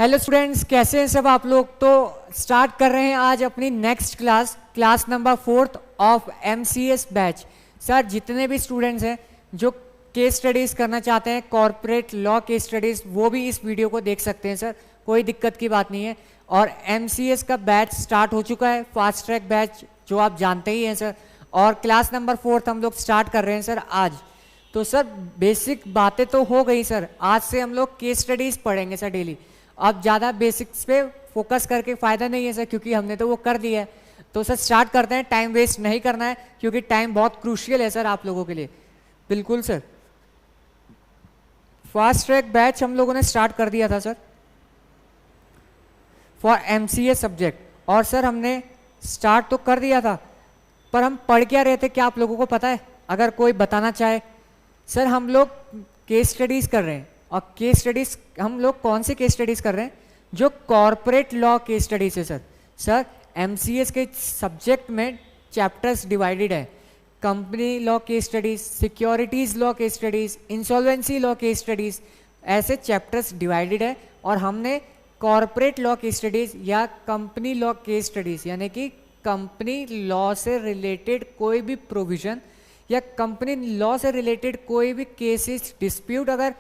Hello students, कैसे हैं सब आप लोग। तो स्टार्ट कर रहे हैं आज अपनी next class number 4th of MCS batch. Sir जितने भी स्टूडेंट्स हैं जो केस स्टडीज़ करना चाहते हैं, कॉर्पोरेट लॉ केस स्टडीज़, वो भी इस वीडियो को देख सकते हैं सर, कोई दिक्कत की बात नहीं है। और MCS का बैच स्टार्ट हो चुका है, फास्ट ट्रैक बैच जो आप जानते ही हैं सर। और क्लास नंबर 4th हम लोग स्टार्ट कर रहे हैं सर आज। तो सर बेसिक बातें तो हो गई सर, आज से हम लोग केस स्टडीज़ पढ़ेंगे सर डेली। अब ज़्यादा बेसिक्स पे फोकस करके फ़ायदा नहीं है सर, क्योंकि हमने तो वो कर दिया है। तो सर स्टार्ट करते हैं, टाइम वेस्ट नहीं करना है क्योंकि टाइम बहुत क्रूशियल है सर आप लोगों के लिए। बिल्कुल सर, फास्ट ट्रैक बैच हम लोगों ने स्टार्ट कर दिया था सर फॉर MCA सब्जेक्ट। और सर हमने स्टार्ट तो कर दिया था, पर हम पढ़ क्या रहे थे क्या आप लोगों को पता है? अगर कोई बताना चाहे। सर हम लोग केस स्टडीज़ कर रहे हैं, और केस स्टडीज़ हम लोग कौन से केस स्टडीज़ कर रहे हैं? जो कॉर्पोरेट लॉ केस स्टडीज़ है सर। सर MCS के सब्जेक्ट में चैप्टर्स डिवाइडेड है। Company law case studies, securities law case studies, insolvency law case studies, ऐसे चैप्टर्स डिवाइडेड है। और हमने कॉर्पोरेट लॉ केस स्टडीज़ या कंपनी लॉ केस स्टडीज़, यानी कि कंपनी लॉ से रिलेटेड कोई भी प्रोविज़न या कंपनी लॉ से रिलेटेड कोई भी केसेस डिस्प्यूट अगर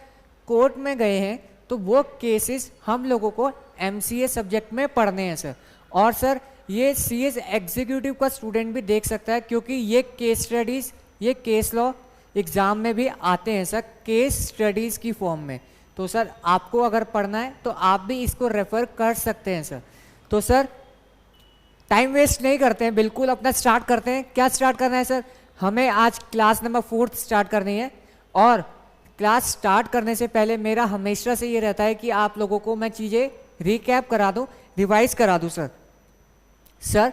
कोर्ट में गए हैं तो वो केसेस हम लोगों को MCA सब्जेक्ट में पढ़ने हैं सर। और सर ये CS एग्जीक्यूटिव का स्टूडेंट भी देख सकता है, क्योंकि ये केस स्टडीज़, ये केस लॉ एग्ज़ाम में भी आते हैं सर केस स्टडीज़ की फॉर्म में। तो सर आपको अगर पढ़ना है तो आप भी इसको रेफ़र कर सकते हैं सर। तो सर टाइम वेस्ट नहीं करते हैं, बिल्कुल अपना स्टार्ट करते हैं। क्या स्टार्ट करना है सर? हमें आज क्लास नंबर 4th स्टार्ट करनी है। और क्लास स्टार्ट करने से पहले मेरा हमेशा से ये रहता है कि आप लोगों को मैं चीज़ें रिकैप करा दूं, रिवाइज करा दूं सर। सर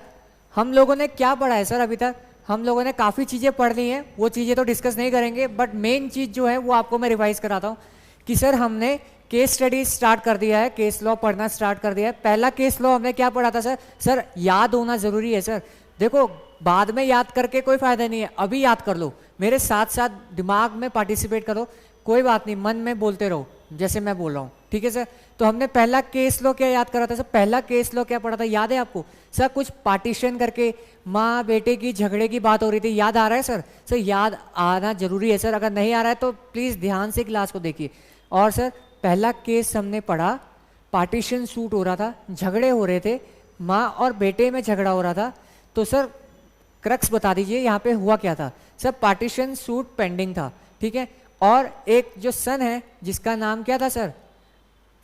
हम लोगों ने क्या पढ़ा है सर अभी तक? हम लोगों ने काफ़ी चीज़ें पढ़ ली हैं, वो चीज़ें तो डिस्कस नहीं करेंगे, बट मेन चीज़ जो है वो आपको मैं रिवाइज कराता हूँ कि सर हमने केस स्टडी स्टार्ट कर दिया है, केस लॉ पढ़ना स्टार्ट कर दिया है। पहला केस लॉ हमने क्या पढ़ा था सर? सर याद होना ज़रूरी है सर। देखो बाद में याद करके कोई फ़ायदा नहीं है, अभी याद कर लो, मेरे साथ साथ दिमाग में पार्टिसिपेट करो, कोई बात नहीं, मन में बोलते रहो जैसे मैं बोल रहा हूँ, ठीक है सर। तो हमने पहला केस लॉ क्या याद करा था सर? पहला केस लॉ क्या पढ़ा था, याद है आपको? सर कुछ पार्टीशन करके माँ बेटे की झगड़े की बात हो रही थी, याद आ रहा है सर? सर याद आना जरूरी है सर, अगर नहीं आ रहा है तो प्लीज़ ध्यान से क्लास को देखिए। और सर पहला केस हमने पढ़ा, पार्टीशन सूट हो रहा था, झगड़े हो रहे थे, माँ और बेटे में झगड़ा हो रहा था। तो सर क्रक्स बता दीजिए यहाँ पे हुआ क्या था? सर पार्टीशन सूट पेंडिंग था, ठीक है। और एक जो सन है जिसका नाम क्या था सर?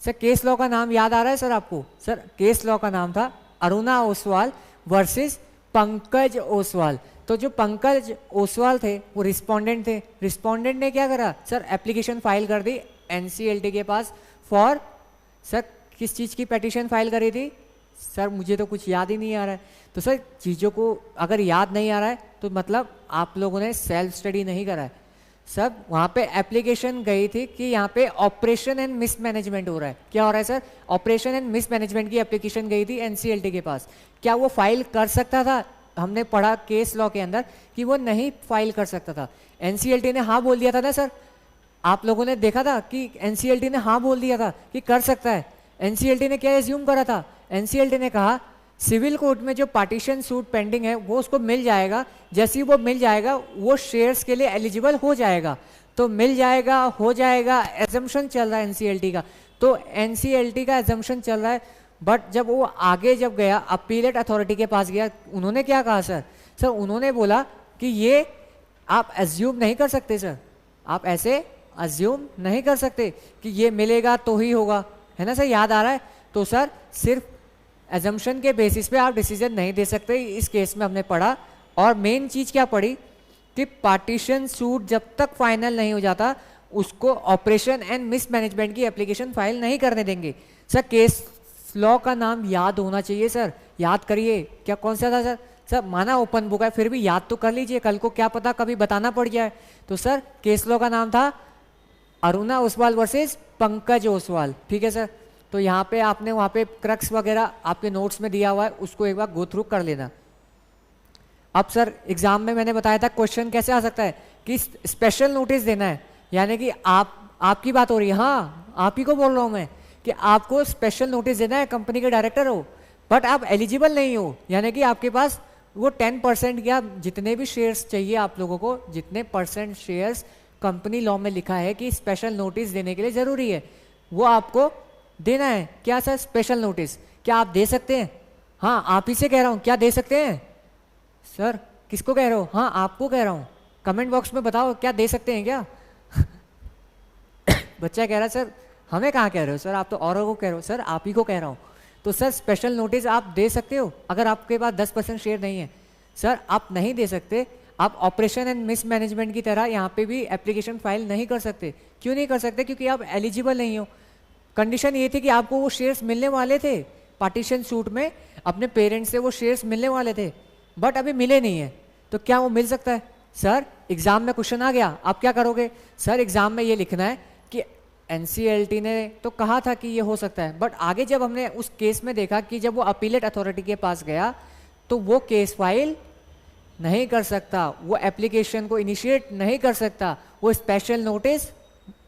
सर केस लॉ का नाम याद आ रहा है सर आपको? सर केस लॉ का नाम था अरुणा ओसवाल वर्सेस पंकज ओसवाल। तो जो पंकज ओसवाल थे वो रिस्पोंडेंट थे। रिस्पोंडेंट ने क्या करा सर? एप्लीकेशन फाइल कर दी NCLT के पास फॉर, सर किस चीज़ की पेटिशन फाइल करी थी सर? मुझे तो कुछ याद ही नहीं आ रहा है। तो सर चीज़ों को अगर याद नहीं आ रहा है तो मतलब आप लोगों ने सेल्फ स्टडी नहीं करा है। सब वहाँ पे एप्लीकेशन गई थी कि यहाँ पे ऑपरेशन एंड मिसमैनेजमेंट हो रहा है। क्या हो रहा है सर? ऑपरेशन एंड मिसमैनेजमेंट की एप्लीकेशन गई थी NCLT के पास। क्या वो फाइल कर सकता था? हमने पढ़ा केस लॉ के अंदर कि वो नहीं फाइल कर सकता था। NCLT ने हाँ बोल दिया था ना सर, आप लोगों ने देखा था कि NCLT ने हाँ बोल दिया था कि कर सकता है। NCLT ने क्या एज्यूम करा था? NCLT ने कहा सिविल कोर्ट में जो पार्टीशन सूट पेंडिंग है वो उसको मिल जाएगा, जैसे ही वो मिल जाएगा वो शेयर्स के लिए एलिजिबल हो जाएगा। तो मिल जाएगा, हो जाएगा, एजम्पशन चल रहा है NCLT का। तो NCLT का एजम्पशन चल रहा है, बट जब वो आगे जब गया अपीलेट अथॉरिटी के पास गया, उन्होंने क्या कहा सर? सर उन्होंने बोला कि ये आप एज्यूम नहीं कर सकते सर, आप ऐसे अज्यूम नहीं कर सकते कि ये मिलेगा तो ही होगा, है ना सर? याद आ रहा है? तो सर सिर्फ एजम्पशन के बेसिस पे आप डिसीजन नहीं दे सकते, इस केस में हमने पढ़ा। और मेन चीज़ क्या पढ़ी कि पार्टीशन सूट जब तक फाइनल नहीं हो जाता उसको ऑपरेशन एंड मिसमैनेजमेंट की एप्लीकेशन फाइल नहीं करने देंगे। सर केस लॉ का नाम याद होना चाहिए सर, याद करिए। क्या कौन सा था सर? सर माना ओपन बुक है, फिर भी याद तो कर लीजिए, कल को क्या पता कभी बताना पड़ जाए। तो सर केस लॉ का नाम था अरुणा ओसवाल वर्सेस पंकज ओसवाल, ठीक है सर। तो यहाँ पे आपने वहाँ पे क्रक्स वगैरह आपके नोट्स में दिया हुआ है, उसको एक बार गो थ्रू कर लेना। अब सर एग्जाम में मैंने बताया था क्वेश्चन कैसे आ सकता है कि स्पेशल नोटिस देना है, यानी कि आपकी बात हो रही है, हाँ आप ही को बोल रहा हूँ मैं कि आपको स्पेशल नोटिस देना है, कंपनी के डायरेक्टर हो, बट आप एलिजिबल नहीं हो, यानी कि आपके पास वो 10% या जितने भी शेयर्स चाहिए आप लोगों को, जितने परसेंट शेयर्स कंपनी लॉ में लिखा है कि स्पेशल नोटिस देने के लिए ज़रूरी है, वो आपको देना है। क्या सर स्पेशल नोटिस क्या आप दे सकते हैं? हाँ आप ही से कह रहा हूँ, क्या दे सकते हैं? सर किसको कह रहे हो? हाँ आपको कह रहा हूँ, कमेंट बॉक्स में बताओ क्या दे सकते हैं क्या? बच्चा कह रहा है सर हमें कहाँ कह रहे हो सर, आप तो औरों को कह रहे हो। सर आप ही को कह रहा हूँ। तो सर स्पेशल नोटिस आप दे सकते हो अगर आपके पास 10% शेयर नहीं है। सर आप नहीं दे सकते, आप ऑपरेशन एंड मिस मैनेजमेंट की तरह यहाँ पे भी एप्लीकेशन फाइल नहीं कर सकते। क्यों नहीं कर सकते? क्योंकि आप एलिजिबल नहीं हो। कंडीशन ये थी कि आपको वो शेयर्स मिलने वाले थे, पार्टीशन सूट में अपने पेरेंट्स से वो शेयर्स मिलने वाले थे, बट अभी मिले नहीं है। तो क्या वो मिल सकता है? सर एग्जाम में क्वेश्चन आ गया, आप क्या करोगे? सर एग्जाम में ये लिखना है कि एनसीएलटी ने तो कहा था कि ये हो सकता है, बट आगे जब हमने उस केस में देखा कि जब वो अपीलेट अथॉरिटी के पास गया तो वो केस फाइल नहीं कर सकता, वो एप्लीकेशन को इनिशिएट नहीं कर सकता, वो स्पेशल नोटिस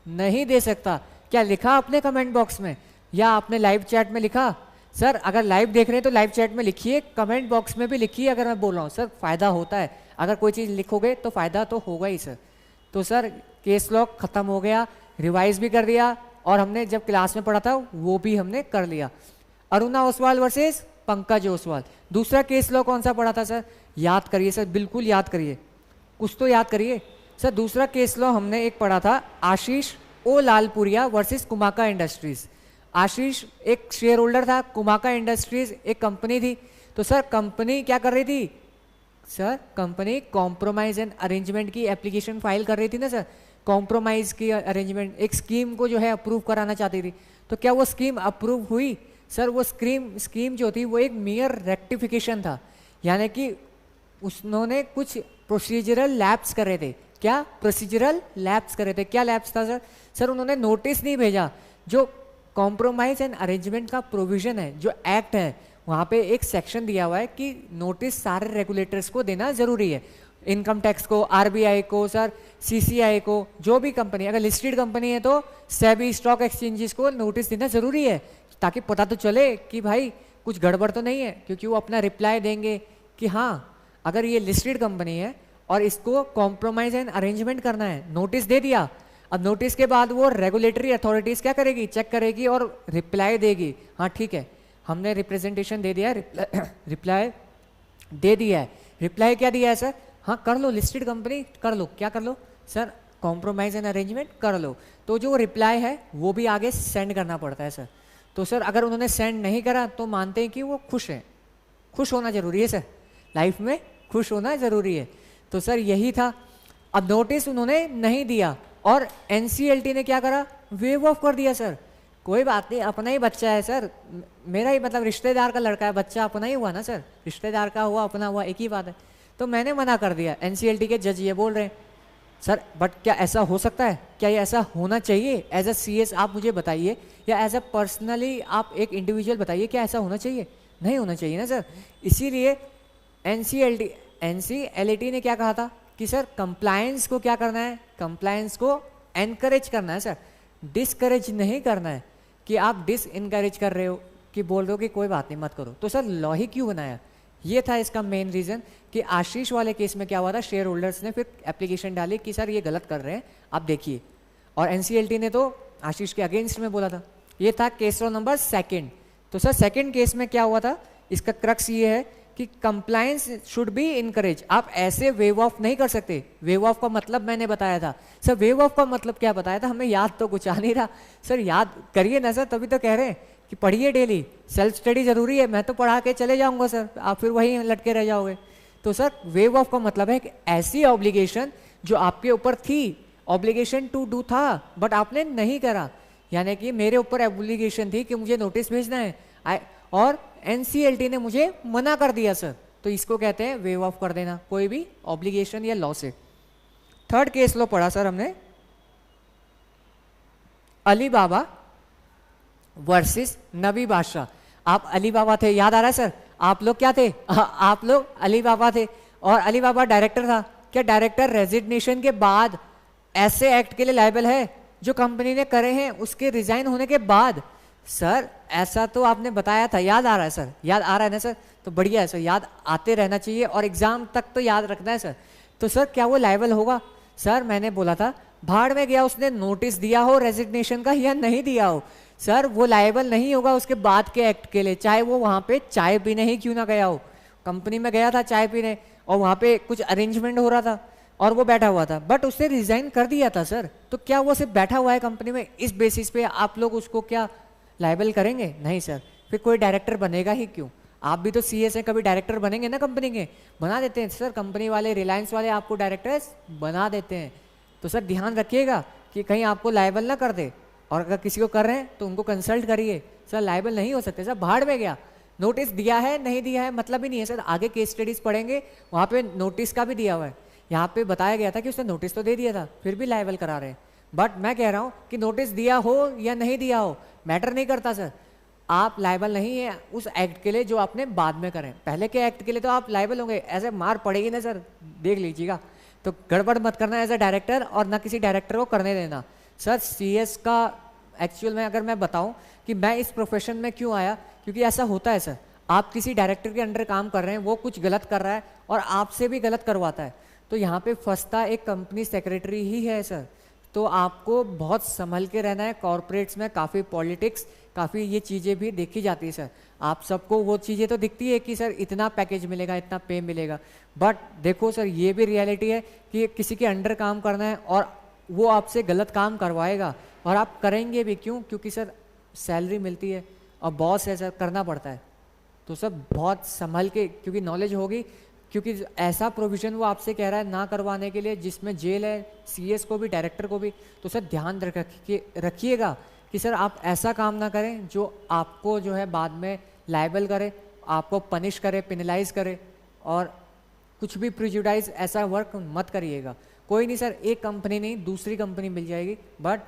नहीं दे सकता। क्या लिखा आपने कमेंट बॉक्स में या आपने लाइव चैट में लिखा? सर अगर लाइव देख रहे हैं तो लाइव चैट में लिखिए, कमेंट बॉक्स में भी लिखिए। अगर मैं बोल रहा हूँ सर फ़ायदा होता है, अगर कोई चीज़ लिखोगे तो फ़ायदा तो होगा ही सर। तो सर केस लॉ ख़त्म हो गया, रिवाइज भी कर दिया, और हमने जब क्लास में पढ़ा था वो भी हमने कर लिया। अरुणा ओसवाल वर्सेस पंकज ओसवाल, दूसरा केस लॉ कौन सा पढ़ा था सर? याद करिए सर, बिल्कुल याद करिए, कुछ तो याद करिए सर। दूसरा केस लॉ हमने एक पढ़ा था आशीष ओ लालपुरिया वर्सेस कुमाका इंडस्ट्रीज। आशीष एक शेयर होल्डर था, कुमाका इंडस्ट्रीज एक कंपनी थी। तो सर कंपनी क्या कर रही थी? Sir company compromise and arrangement की एप्लीकेशन फाइल कर रही थी ना सर, कॉम्प्रोमाइज की अरेंजमेंट, एक स्कीम को जो है अप्रूव कराना चाहती थी। तो क्या वो स्कीम अप्रूव हुई? सर वो स्कीम जो थी वो एक मियर रेक्टिफिकेशन था, यानी कि उन्होंने कुछ प्रोसीजरल लैप्स कर रहे थे। क्या प्रोसीजरल लैप्स कर रहे थे? क्या लैप्स था सर? सर उन्होंने नोटिस नहीं भेजा। जो कॉम्प्रोमाइज एंड अरेंजमेंट का प्रोविजन है, जो एक्ट है, वहाँ पे एक सेक्शन दिया हुआ है कि नोटिस सारे रेगुलेटर्स को देना जरूरी है, इनकम टैक्स को, आरबीआई को, सर सीसीआई को, जो भी कंपनी, अगर लिस्टेड कंपनी है तो सेबी स्टॉक एक्सचेंजेस को नोटिस देना जरूरी है, ताकि पता तो चले कि भाई कुछ गड़बड़ तो नहीं है, क्योंकि वो अपना रिप्लाई देंगे कि हाँ अगर ये लिस्टेड कंपनी है और इसको कॉम्प्रोमाइज एंड अरेंजमेंट करना है। नोटिस दे दिया, अब नोटिस के बाद वो रेगुलेटरी अथॉरिटीज क्या करेगी? चेक करेगी और रिप्लाई देगी, हाँ ठीक है हमने रिप्रेजेंटेशन दे दिया, रिप्लाई दे दिया है। रिप्लाई क्या दिया है सर? हाँ कर लो, लिस्टेड कंपनी कर लो, क्या कर लो सर? कॉम्प्रोमाइज एंड अरेंजमेंट कर लो। तो जो रिप्लाई है वो भी आगे सेंड करना पड़ता है सर। तो सर अगर उन्होंने सेंड नहीं करा तो मानते हैं कि वो खुश हैं। खुश होना जरूरी है सर, लाइफ में खुश होना जरूरी है। तो सर यही था। अब नोटिस उन्होंने नहीं दिया और एनसीएलटी ने क्या करा? वेव ऑफ कर दिया सर। कोई बात नहीं, अपना ही बच्चा है सर, मेरा ही मतलब रिश्तेदार का लड़का है, बच्चा अपना ही हुआ ना सर, रिश्तेदार का हुआ अपना हुआ एक ही बात है। तो मैंने मना कर दिया। एनसीएलटी के जज ये बोल रहे हैं सर बट क्या ऐसा हो सकता है? क्या ये ऐसा होना चाहिए? एज अ सीएस आप मुझे बताइए, या एज अ पर्सनली आप एक इंडिविजुअल बताइए, क्या ऐसा होना चाहिए? नहीं होना चाहिए ना सर। इसीलिए एनसीएलटी ने क्या कहा था कि सर कंप्लायंस को क्या करना है? कंप्लायंस को एनकरेज करना है सर, डिसकरेज नहीं करना है कि आप डिसइनकरेज कर रहे हो, कि बोल रहे हो कि कोई बात नहीं मत करो। तो सर लॉ ही क्यों बनाया? ये था इसका मेन रीज़न कि आशीष वाले केस में क्या हुआ था, शेयर होल्डर्स ने फिर एप्लीकेशन डाली कि सर ये गलत कर रहे हैं आप देखिए, और एनसीएलटी ने तो आशीष के अगेंस्ट में बोला था। ये था केस लॉ नंबर 2। तो सर सेकंड केस में क्या हुआ था, इसका क्रक्स ये है कि कंप्लायंस शुड बी इनकरेज। आप ऐसे वेव ऑफ नहीं कर सकते। वेव ऑफ का मतलब मैंने बताया था सर, वेव ऑफ का मतलब क्या बताया था, हमें याद तो कुछ आ नहीं रहा सर, याद करिए ना सर, तभी तो कह रहे हैं कि पढ़िए डेली, सेल्फ स्टडी जरूरी है। मैं तो पढ़ा के चले जाऊंगा सर, आप फिर वहीं लटके रह जाओगे। तो सर वेव ऑफ का मतलब है कि ऐसी ऑब्लिगेशन जो आपके ऊपर थी, ऑब्लिगेशन टू डू था बट आपने नहीं करा, यानी कि मेरे ऊपर ऑब्लिगेशन थी कि मुझे नोटिस भेजना है और एनसीएलटी ने मुझे मना कर दिया सर, तो इसको कहते हैं वेव ऑफ कर देना कोई भी ऑब्लिगेशन या लॉ से। थर्ड केस लॉ पढ़ा सर हमने, अली बाबा वर्सेस नबी बादशाह। आप अली बाबा थे, याद आ रहा है सर? आप लोग क्या थे? आप लोग अली बाबा थे, और अली बाबा डायरेक्टर था। क्या डायरेक्टर रेजिग्नेशन के बाद ऐसे एक्ट के लिए लायबल है जो कंपनी ने करे हैं उसके रिजाइन होने के बाद? सर ऐसा तो आपने बताया था, याद आ रहा है सर, याद आ रहा है ना सर, तो बढ़िया है सर, याद आते रहना चाहिए और एग्जाम तक तो याद रखना है सर। तो सर क्या वो लायबल होगा? सर मैंने बोला था भाड़ में गया, उसने नोटिस दिया हो रेजिग्नेशन का या नहीं दिया हो, सर वो लायबल नहीं होगा उसके बाद के एक्ट के लिए, चाहे वो वहां पे चाय पीने ही क्यों ना गया हो। कंपनी में गया था चाय पीने और वहां पे कुछ अरेंजमेंट हो रहा था और वो बैठा हुआ था, बट उसने रिजाइन कर दिया था सर, तो क्या वो सिर्फ बैठा हुआ है कंपनी में, इस बेसिस पे आप लोग उसको क्या लायबल करेंगे? नहीं सर, फिर कोई डायरेक्टर बनेगा ही क्यों? आप भी तो सीए से कभी डायरेक्टर बनेंगे ना कंपनी के, बना देते हैं सर, कंपनी वाले रिलायंस वाले आपको डायरेक्टर बना देते हैं। तो सर ध्यान रखिएगा कि कहीं आपको लायबल ना कर दे, और अगर किसी को कर रहे हैं तो उनको कंसल्ट करिए। सर लायबल नहीं हो सकते सर, भाड़ में गया, नोटिस दिया है नहीं दिया है मतलब ही नहीं है सर, आगे केस स्टडीज पढ़ेंगे वहाँ पे नोटिस का भी दिया हुआ है, यहाँ पे बताया गया था कि उसने नोटिस तो दे दिया था फिर भी लायबल करा रहे हैं। बट मैं कह रहा हूँ कि नोटिस दिया हो या नहीं दिया हो मैटर नहीं करता सर, आप लायबल नहीं है उस एक्ट के लिए जो आपने बाद में करें, पहले के एक्ट के लिए तो आप लायबल होंगे, ऐसे मार पड़ेगी ना सर, देख लीजिएगा। तो गड़बड़ मत करना एज ए डायरेक्टर, और ना किसी डायरेक्टर को करने देना। सर सीएस का एक्चुअल में अगर मैं बताऊं कि मैं इस प्रोफेशन में क्यों आया, क्योंकि ऐसा होता है सर, आप किसी डायरेक्टर के अंडर काम कर रहे हैं, वो कुछ गलत कर रहा है और आपसे भी गलत करवाता है, तो यहाँ पे फंसता एक कंपनी सेक्रेटरी ही है सर। तो आपको बहुत संभल के रहना है, कॉर्पोरेट्स में काफ़ी पॉलिटिक्स, काफ़ी ये चीज़ें भी देखी जाती है सर। आप सबको वो चीज़ें तो दिखती है कि सर इतना पैकेज मिलेगा, इतना पे मिलेगा, बट देखो सर ये भी रियलिटी है कि किसी के अंडर काम करना है और वो आपसे गलत काम करवाएगा, और आप करेंगे भी क्यों? क्योंकि सर सैलरी मिलती है और बॉस है सर, करना पड़ता है। तो सब बहुत संभल के, क्योंकि नॉलेज होगी, क्योंकि ऐसा प्रोविजन वो आपसे कह रहा है ना करवाने के लिए जिसमें जेल है, सीएस को भी डायरेक्टर को भी। तो सर ध्यान रखिएगा कि सर आप ऐसा काम ना करें जो आपको जो है बाद में लायबल करे, आपको पनिश करे, पेनलाइज करे, और कुछ भी प्रिजुडाइज ऐसा वर्क मत करिएगा। कोई नहीं सर, एक कंपनी नहीं दूसरी कंपनी मिल जाएगी, बट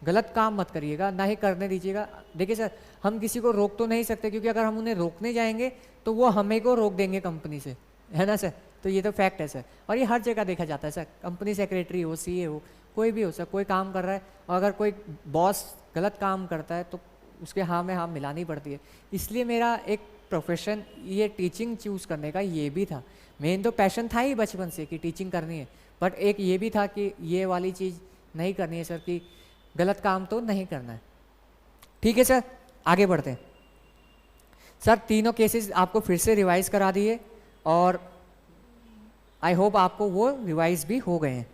गलत काम मत करिएगा, ना ही करने दीजिएगा। देखिए सर हम किसी को रोक तो नहीं सकते, क्योंकि अगर हम उन्हें रोकने जाएंगे तो वो हमें को रोक देंगे कंपनी से, है ना सर। तो ये तो फैक्ट है सर, और ये हर जगह देखा जाता है सर, कंपनी सेक्रेटरी हो, सीए हो, कोई भी हो सर, कोई काम कर रहा है और अगर कोई बॉस गलत काम करता है तो उसके हाँ में हाँ मिलानी पड़ती है। इसलिए मेरा एक प्रोफेशन ये टीचिंग चूज़ करने का ये भी था, मेन तो पैशन था ही बचपन से कि टीचिंग करनी है, बट एक ये भी था कि ये वाली चीज़ नहीं करनी है सर, कि गलत काम तो नहीं करना है। ठीक है सर, आगे बढ़ते हैं। सर तीनों केसेस आपको फिर से रिवाइज करा दिए और आई होप आपको वो रिवाइज भी हो गए हैं।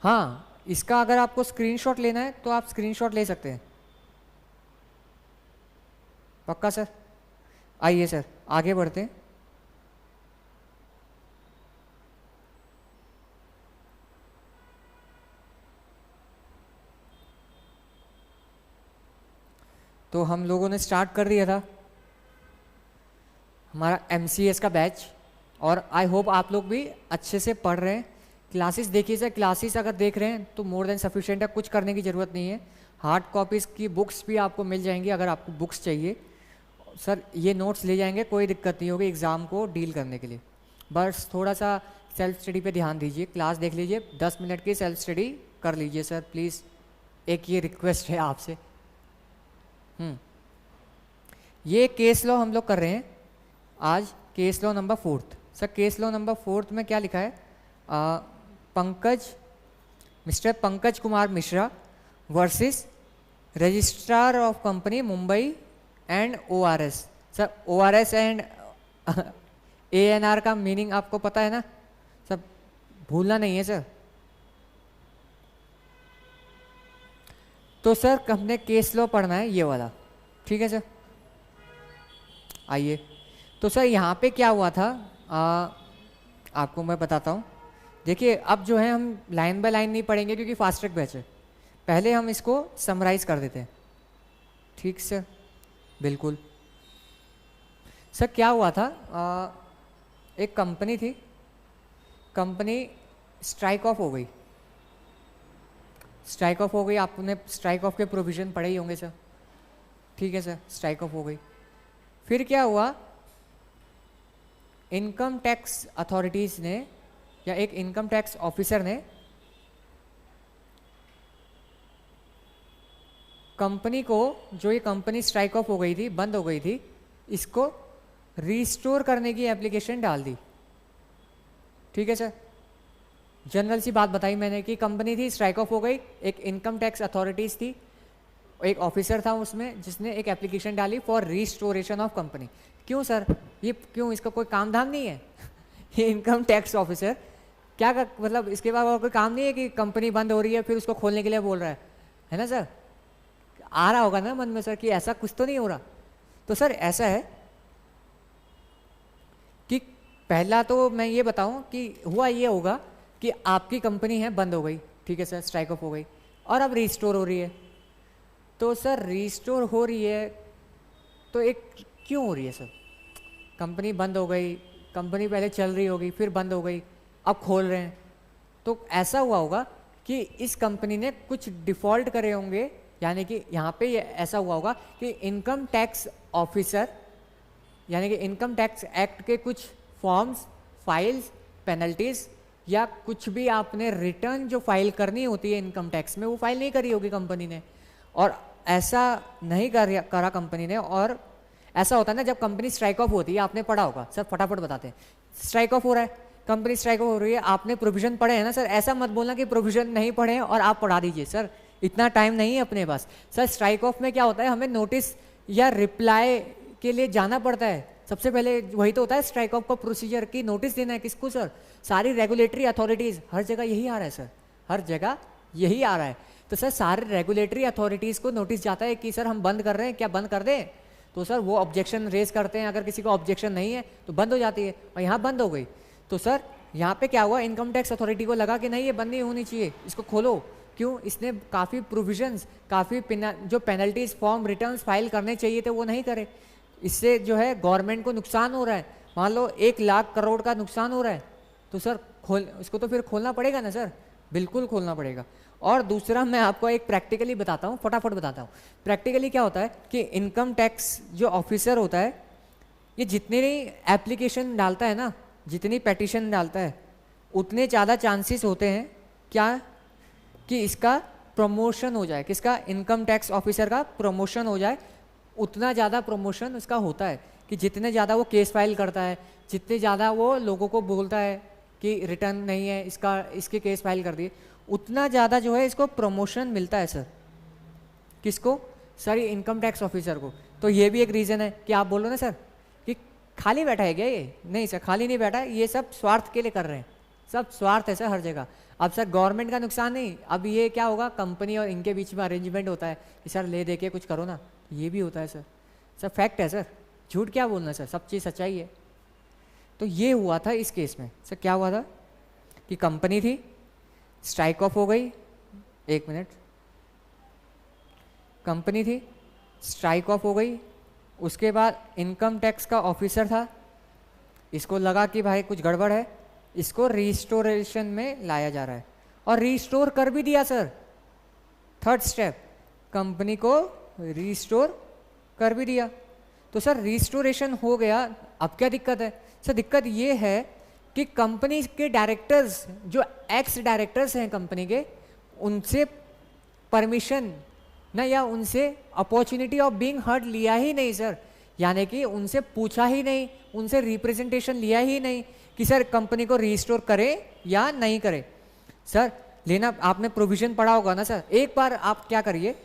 हाँ, इसका अगर आपको स्क्रीनशॉट लेना है तो आप स्क्रीनशॉट ले सकते हैं। पक्का सर? आइए सर आगे बढ़ते हैं। तो हम लोगों ने स्टार्ट कर दिया था हमारा MCS का बैच, और आई होप आप लोग भी अच्छे से पढ़ रहे हैं। क्लासेस देखिए सर, क्लासेस अगर देख रहे हैं तो मोर देन सफिशिएंट है, कुछ करने की ज़रूरत नहीं है। हार्ड कॉपीज़ की बुक्स भी आपको मिल जाएंगी अगर आपको बुक्स चाहिए। सर ये नोट्स ले जाएंगे, कोई दिक्कत नहीं होगी एग्ज़ाम को डील करने के लिए। बस थोड़ा सा सेल्फ स्टडी पे ध्यान दीजिए, क्लास देख लीजिए, 10 मिनट की सेल्फ स्टडी कर लीजिए सर प्लीज़, एक ये रिक्वेस्ट है आपसे। ये केस लॉ हम लोग कर रहे हैं आज, case law number 4। Sir case law number 4 में क्या लिखा है? Mister Pankaj Kumar Mishra versus registrar of company Mumbai and ORS। Sir ORS and ANR का मीनिंग आपको पता है ना सब, भूलना नहीं है सर। तो सर हमने केस लॉ पढ़ना है ये वाला, ठीक है सर। आइए, तो सर यहाँ पे क्या हुआ था आपको मैं बताता हूँ। देखिए अब जो है हम लाइन बाय लाइन नहीं पढ़ेंगे क्योंकि फास्ट ट्रैक बैच है, पहले हम इसको समराइज कर देते हैं। ठीक सर, बिल्कुल। सर क्या हुआ था, एक कंपनी थी, कंपनी स्ट्राइक ऑफ हो गई। स्ट्राइक ऑफ हो गई, आपने स्ट्राइक ऑफ के प्रोविज़न पढ़े ही होंगे सर। ठीक है सर, स्ट्राइक ऑफ हो गई। फिर क्या हुआ, इनकम टैक्स अथॉरिटीज़ ने या एक इनकम टैक्स ऑफिसर ने कंपनी को, जो ये कंपनी स्ट्राइक ऑफ हो गई थी, बंद हो गई थी, इसको रिस्टोर करने की एप्लीकेशन डाल दी। ठीक है सर, जनरल सी बात बताई मैंने कि कंपनी थी, स्ट्राइक ऑफ हो गई, एक इनकम टैक्स अथॉरिटीज़ थी, एक ऑफिसर था उसमें जिसने एक एप्लीकेशन डाली फॉर रिस्टोरेशन ऑफ कंपनी। क्यों सर, ये क्यों, इसका कोई काम धाम नहीं है? ये इनकम टैक्स ऑफिसर क्या मतलब इसके बाद और कोई काम नहीं है कि कंपनी बंद हो रही है फिर उसको खोलने के लिए बोल रहा है ना सर? आ रहा होगा ना मन में सर कि ऐसा कुछ तो नहीं हो रहा। तो सर ऐसा है कि पहला तो मैं ये बताऊं कि हुआ ये होगा कि आपकी कंपनी है, बंद हो गई, ठीक है सर, स्ट्राइक ऑफ हो गई, और अब रिस्टोर हो रही है। तो सर रिस्टोर हो रही है तो एक क्यों हो रही है सर? कंपनी बंद हो गई, कंपनी पहले चल रही होगी, फिर बंद हो गई, अब खोल रहे हैं, तो ऐसा हुआ होगा कि इस कंपनी ने कुछ डिफ़ॉल्ट करे होंगे, यानी कि यहाँ पे ऐसा हुआ होगा कि इनकम टैक्स ऑफिसर, यानी कि इनकम टैक्स एक्ट के कुछ फॉर्म्स, फाइल्स, पेनल्टीज या कुछ भी आपने रिटर्न जो फाइल करनी होती है इनकम टैक्स में, वो फाइल नहीं करी होगी कंपनी ने, और ऐसा नहीं करा कंपनी ने। और ऐसा होता है ना जब कंपनी स्ट्राइक ऑफ होती है, आपने पढ़ा होगा सर, फटाफट बताते हैं। स्ट्राइक ऑफ हो रहा है, कंपनी स्ट्राइक ऑफ हो रही है, आपने प्रोविजन पढ़े हैं ना सर? ऐसा मत बोलना कि प्रोविजन नहीं पढ़े हैं और आप पढ़ा दीजिए सर, इतना टाइम नहीं है अपने पास। सर स्ट्राइक ऑफ में क्या होता है, हमें नोटिस या रिप्लाई के लिए जाना पड़ता है, सबसे पहले वही तो होता है स्ट्राइक ऑफ का प्रोसीजर, की नोटिस देना है किसको सर? सारी रेगुलेटरी अथॉरिटीज़, हर जगह यही आ रहा है सर, हर जगह यही आ रहा है। तो सर सारे रेगुलेटरी अथॉरिटीज़ को नोटिस जाता है कि सर हम बंद कर रहे हैं, क्या बंद कर दें? तो सर वो ऑब्जेक्शन रेज करते हैं, अगर किसी को ऑब्जेक्शन नहीं है तो बंद हो जाती है, और यहाँ बंद हो गई। तो सर यहाँ पे क्या हुआ, इनकम टैक्स अथॉरिटी को लगा कि नहीं ये बंद नहीं होनी चाहिए, इसको खोलो। क्यों? इसने काफ़ी प्रोविजंस, काफ़ी जो पेनल्टीज, फॉर्म, रिटर्न्स फाइल करने चाहिए थे वो नहीं करे, इससे जो है गवर्नमेंट को नुकसान हो रहा है, मान लो 1,00,000 करोड़ का नुकसान हो रहा है। तो सर इसको तो फिर खोलना पड़ेगा ना सर, बिल्कुल खोलना पड़ेगा। और दूसरा मैं आपको एक प्रैक्टिकली बताता हूँ, फटाफट बताता हूँ। प्रैक्टिकली क्या होता है कि इनकम टैक्स जो ऑफिसर होता है, ये जितनी एप्लीकेशन डालता है ना, जितनी पेटिशन डालता है, उतने ज़्यादा चांसेस होते हैं क्या कि इसका प्रमोशन हो जाए, किसका? इनकम टैक्स ऑफिसर का प्रमोशन हो जाए। उतना ज़्यादा प्रमोशन उसका होता है कि जितने ज़्यादा वो केस फाइल करता है, जितने ज़्यादा वो लोगों को बोलता है कि रिटर्न नहीं है इसका, इसके केस फाइल कर दिए, उतना ज़्यादा जो है इसको प्रमोशन मिलता है सर। किसको? सर ये इनकम टैक्स ऑफिसर को। तो ये भी एक रीज़न है कि आप बोलो ना सर कि खाली बैठा है क्या ये? नहीं सर, खाली नहीं बैठा है, ये सब स्वार्थ के लिए कर रहे हैं, सब स्वार्थ है सर हर जगह। अब सर गवर्नमेंट का नुकसान नहीं, अब ये क्या होगा, कंपनी और इनके बीच में अरेंजमेंट होता है कि सर ले दे के कुछ करो ना, ये भी होता है सर। सर फैक्ट है सर, झूठ क्या बोलना सर, सब चीज़ सच्चाई है। तो ये हुआ था इस केस में सर, क्या हुआ था कि कंपनी थी, स्ट्राइक ऑफ हो गई, एक मिनट, कंपनी थी, स्ट्राइक ऑफ हो गई, उसके बाद इनकम टैक्स का ऑफिसर था, इसको लगा कि भाई कुछ गड़बड़ है, इसको रिस्टोरेशन में लाया जा रहा है, और रिस्टोर कर भी दिया सर। थर्ड स्टेप, कंपनी को रिस्टोर कर भी दिया। तो सर रिस्टोरेशन हो गया, अब क्या दिक्कत है सर? दिक्कत ये है कि कंपनी के डायरेक्टर्स, जो एक्स डायरेक्टर्स हैं कंपनी के, उनसे परमिशन ना या उनसे अपॉर्चुनिटी ऑफ बीइंग हर्ड लिया ही नहीं सर, यानी कि उनसे पूछा ही नहीं, उनसे रिप्रेजेंटेशन लिया ही नहीं कि सर कंपनी को रिस्टोर करे या नहीं करे। सर लेना, आपने प्रोविजन पढ़ा होगा ना सर, एक बार आप क्या करिए,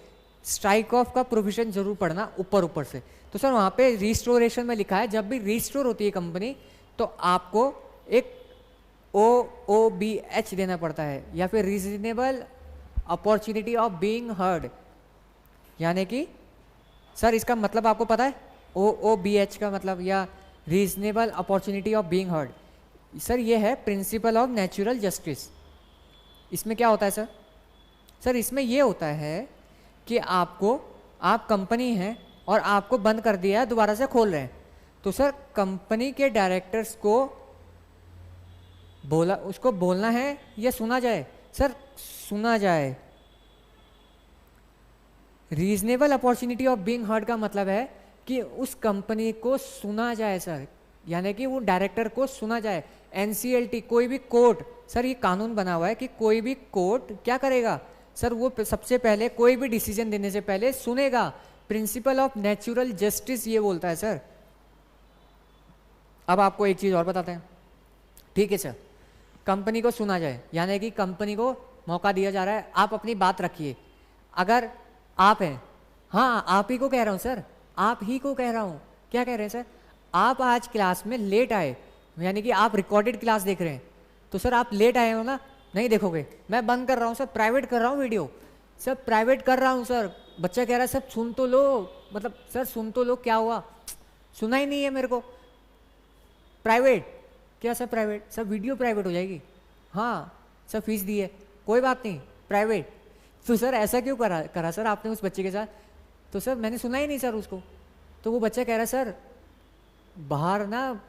स्ट्राइक ऑफ का प्रोविजन जरूर पढ़ना ऊपर ऊपर से। तो सर वहाँ पे रिस्टोरेशन में लिखा है जब भी रिस्टोर होती है कंपनी तो आपको एक OOBH देना पड़ता है, या फिर reasonable opportunity of being heard, यानी कि सर इसका मतलब आपको पता है OOBH का मतलब, या reasonable opportunity of being heard? Sir ये है प्रिंसिपल ऑफ नेचुरल जस्टिस। इसमें क्या होता है सर? सर इसमें ये होता है कि आपको, आप कंपनी हैं और आपको बंद कर दिया है, दोबारा से खोल रहे हैं, तो सर कंपनी के डायरेक्टर्स को बोला, उसको बोलना है या सुना जाए? सर सुना जाए। Reasonable opportunity of being heard का मतलब है कि उस कंपनी को सुना जाए सर, यानी कि वो डायरेक्टर को सुना जाए। NCLT, कोई भी कोर्ट, सर ये कानून बना हुआ है कि कोई भी कोर्ट क्या करेगा सर वो सबसे पहले कोई भी डिसीजन देने से पहले सुनेगा, प्रिंसिपल ऑफ नेचुरल जस्टिस ये बोलता है सर। अब आपको एक चीज़ और बताते हैं, ठीक है सर, कंपनी को सुना जाए, यानी कि कंपनी को मौका दिया जा रहा है, आप अपनी बात रखिए। अगर आप हैं, हाँ आप ही को कह रहा हूँ सर, आप ही को कह रहा हूँ। क्या कह रहे हैं सर? आप आज क्लास में लेट आए, यानी कि आप रिकॉर्डेड क्लास देख रहे हैं, तो सर आप लेट आए हो ना, नहीं देखोगे, मैं बंद कर रहा हूँ सर, प्राइवेट कर रहा हूँ वीडियो, सर प्राइवेट कर रहा हूँ सर। बच्चा कह रहा है सर सुन तो लो, मतलब सर सुन तो लो, क्या हुआ, सुना ही नहीं है मेरे को। प्राइवेट क्या sir? Private sir, video private हो जाएगी। हाँ सर फीस दी है, कोई बात नहीं, प्राइवेट। तो सर ऐसा क्यों करा सर आपने उस बच्चे के साथ? तो सर मैंने सुना ही नहीं सर उसको। तो वो बच्चा कह रहा है सर बाहर ना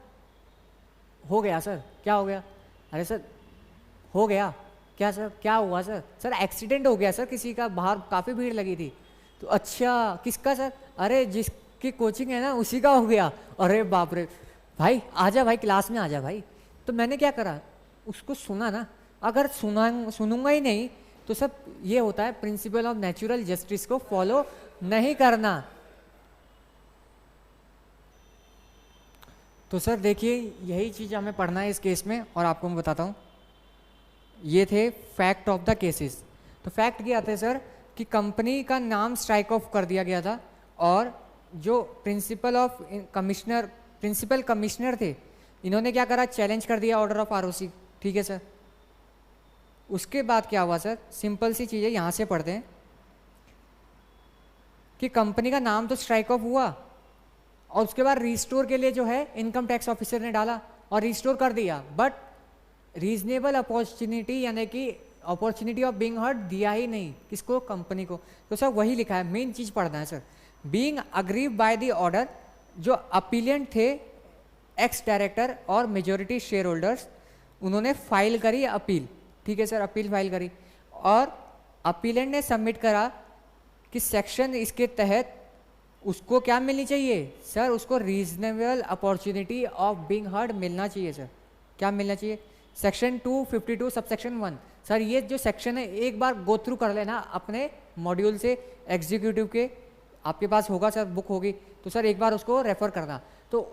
हो गया सर। क्या हो गया? अरे सर हो गया क्या सर? क्या हुआ सर? सर एक्सीडेंट हो गया सर किसी का, बाहर काफ़ी भीड़ लगी थी। तो अच्छा किसका सर? अरे जिसकी कोचिंग है ना उसी का हो गया। अरे बाप रे, भाई आजा भाई क्लास में आजा भाई। तो मैंने क्या करा, उसको सुना ना। अगर सुनूंगा ही नहीं तो सब ये होता है, प्रिंसिपल ऑफ नेचुरल जस्टिस को फॉलो नहीं करना। तो सर देखिए यही चीज़ हमें पढ़ना है इस केस में, और आपको मैं बताता हूँ। ये थे फैक्ट ऑफ द केसेस। तो फैक्ट क्या थे सर कि कंपनी का नाम स्ट्राइक ऑफ कर दिया गया था, और जो प्रिंसिपल कमिश्नर थे इन्होंने क्या करा, चैलेंज कर दिया ऑर्डर ऑफ आरओसी। ठीक है सर। उसके बाद क्या हुआ सर, सिंपल सी चीज़ें यहाँ से पढ़ते हैं कि कंपनी का नाम तो स्ट्राइक ऑफ हुआ, और उसके बाद रिस्टोर के लिए जो है इनकम टैक्स ऑफिसर ने डाला और रिस्टोर कर दिया, बट रीजनेबल अपॉर्चुनिटी यानी कि अपॉर्चुनिटी ऑफ बीइंग हर्ड दिया ही नहीं। किसको? कंपनी को। तो सर वही लिखा है, मेन चीज़ पढ़ना है sir. Being aggrieved by the order, जो अपीलेंट थे एक्स डायरेक्टर और मेजोरिटी शेयर होल्डर्स, उन्होंने फाइल करी अपील। ठीक है सर, अपील फाइल करी, और अपीलेंट ने सबमिट करा कि सेक्शन इसके तहत उसको क्या मिलनी चाहिए सर, उसको reasonable opportunity of being heard मिलना चाहिए सर। क्या मिलना चाहिए? Section 252 subsection 1। सर ये जो सेक्शन है एक बार गो थ्रू कर लेना अपने मॉड्यूल से, एग्जीक्यूटिव के आपके पास होगा सर, बुक होगी, तो सर एक बार उसको रेफर करना। तो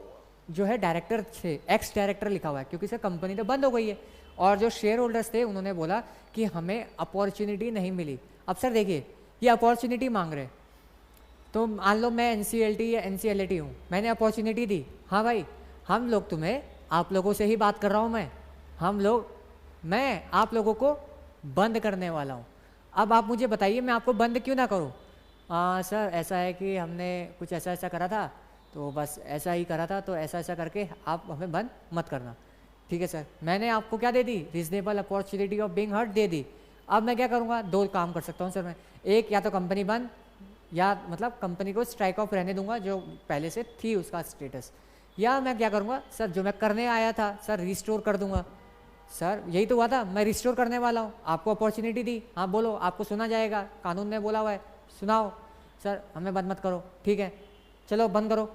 जो है डायरेक्टर थे, एक्स डायरेक्टर लिखा हुआ है, क्योंकि सर कंपनी तो बंद हो गई है, और जो शेयर होल्डर्स थे उन्होंने बोला कि हमें अपॉर्चुनिटी नहीं मिली। अब सर देखिए ये अपॉर्चुनिटी मांग रहे, तो मान लो मैं NCLT या NCLAT हूँ, मैंने अपॉर्चुनिटी दी, हाँ भाई हम लोग तुम्हें, आप लोगों से ही बात कर रहा हूँ मैं आप लोगों को बंद करने वाला हूँ। अब आप मुझे बताइए मैं आपको बंद क्यों ना करूँ? सर ऐसा है कि हमने कुछ ऐसा ऐसा करा था, तो बस ऐसा ही करा था, तो ऐसा ऐसा करके आप हमें बंद मत करना। ठीक है सर, मैंने आपको क्या दे दी? Reasonable opportunity of being heard दे दी। अब मैं क्या करूँगा? दो काम कर सकता हूँ सर मैं, एक या तो कंपनी बंद, या मतलब कंपनी को स्ट्राइक ऑफ रहने दूंगा जो पहले से थी उसका स्टेटस, या मैं क्या करूँगा सर, जो मैं करने आया था सर रिस्टोर कर दूंगा। सर यही तो हुआ था, मैं रिस्टोर करने वाला हूँ, आपको अपॉर्चुनिटी दी, हाँ बोलो, आपको सुना जाएगा, कानून ने बोला हुआ है सुनाओ। सर हमें बंद मत करो, ठीक है चलो बंद करो।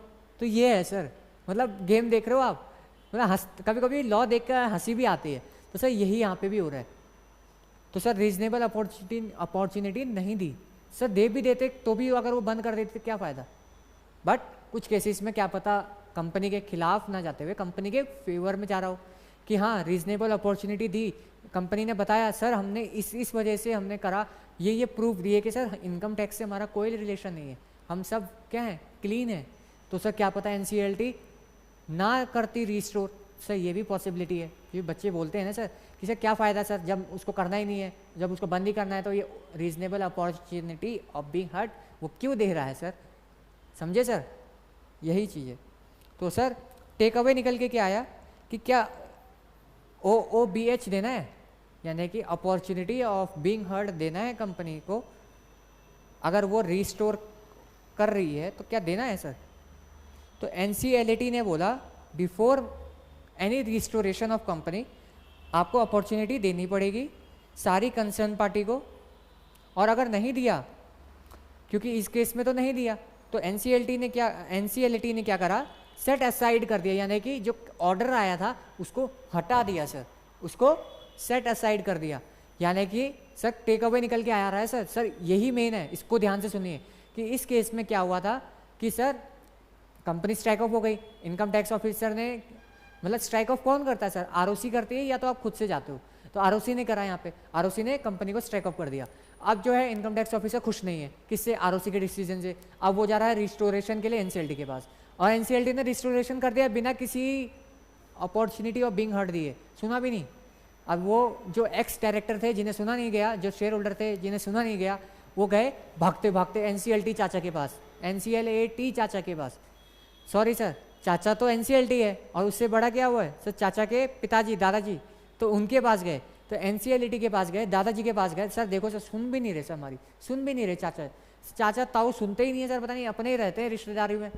तो ये है सर, मतलब गेम देख रहे हो आप, मतलब कभी कभी लॉ देख कर हंसी भी आती है। तो सर यही यहाँ पे भी हो रहा है। तो सर रीजनेबल अपॉर्चुनिटी नहीं दी, सर दे भी देते तो भी अगर वो बंद कर देते क्या फ़ायदा। बट कुछ केसेस में क्या पता कंपनी के खिलाफ ना जाते हुए कंपनी के फेवर में जा रहा हो कि हाँ रीजनेबल अपॉर्चुनिटी दी, कंपनी ने बताया सर हमने इस वजह से हमने करा, ये प्रूफ दिए कि सर इनकम टैक्स से हमारा कोई रिलेशन नहीं है, हम सब क्या है क्लीन है। तो सर क्या पता NCLT ना करती रिस्टोर, सर ये भी पॉसिबिलिटी है। क्योंकि बच्चे बोलते हैं ना सर कि सर क्या फ़ायदा सर, जब उसको करना ही नहीं है, जब उसको बंद ही करना है, तो ये reasonable opportunity of being heard वो क्यों दे रहा है सर, समझे सर, यही चीज़ है। तो सर टेक अवे निकल के क्या आया कि क्या OOBH देना है, यानी कि अपॉर्चुनिटी ऑफ बीइंग हर्ड देना है कंपनी को, अगर वो रिस्टोर कर रही है तो क्या देना है सर। तो NCLAT ने बोला before any restoration of company आपको अपॉर्चुनिटी देनी पड़ेगी सारी कंसर्न पार्टी को, और अगर नहीं दिया, क्योंकि इस केस में तो नहीं दिया, तो NCLAT ने क्या करा, सेट असाइड कर दिया, यानी कि जो ऑर्डर आया था उसको हटा दिया सर, उसको सेट असाइड कर दिया। यानी कि सर टेक अवे निकल के आ रहा है सर। सर यही मेन है, इसको ध्यान से सुनिए कि इस केस में क्या हुआ था कि सर कंपनी स्ट्राइक ऑफ हो गई, इनकम टैक्स ऑफिसर ने, मतलब स्ट्राइक ऑफ कौन करता है सर, आरओसी करती है या तो आप खुद से जाते हो, तो आरओसी ने करा, यहाँ पे आरओसी ने कंपनी को स्ट्राइक ऑफ कर दिया। अब जो है इनकम टैक्स ऑफिसर खुश नहीं है, किससे, आरओसी के डिसीजन से। अब वो जा रहा है रिस्टोरेशन के लिए एनसीएलटी के पास, और एनसीएलटी ने रिस्टोरेशन कर दिया बिना किसी अपॉर्चुनिटी ऑफ बीइंग हर्ड दिए, सुना भी नहीं। अब वो जो एक्स डायरेक्टर थे जिन्हें सुना नहीं गया, जो शेयर होल्डर थे जिन्हें सुना नहीं गया, वो गए भागते भागते एनसीएलटी चाचा के पास, एनसीएलटी चाचा के पास, सॉरी सर चाचा तो एनसीएलटी है, और उससे बड़ा क्या हुआ है सर, चाचा के पिताजी दादाजी, तो उनके पास गए, तो एनसीएलटी के पास गए, दादाजी के पास गए। सर देखो सर सुन भी नहीं रहे सर, हमारी सुन भी नहीं रहे चाचा, चाचा ताऊ सुनते ही नहीं है सर, पता नहीं अपने ही रहते हैं रिश्तेदारी में।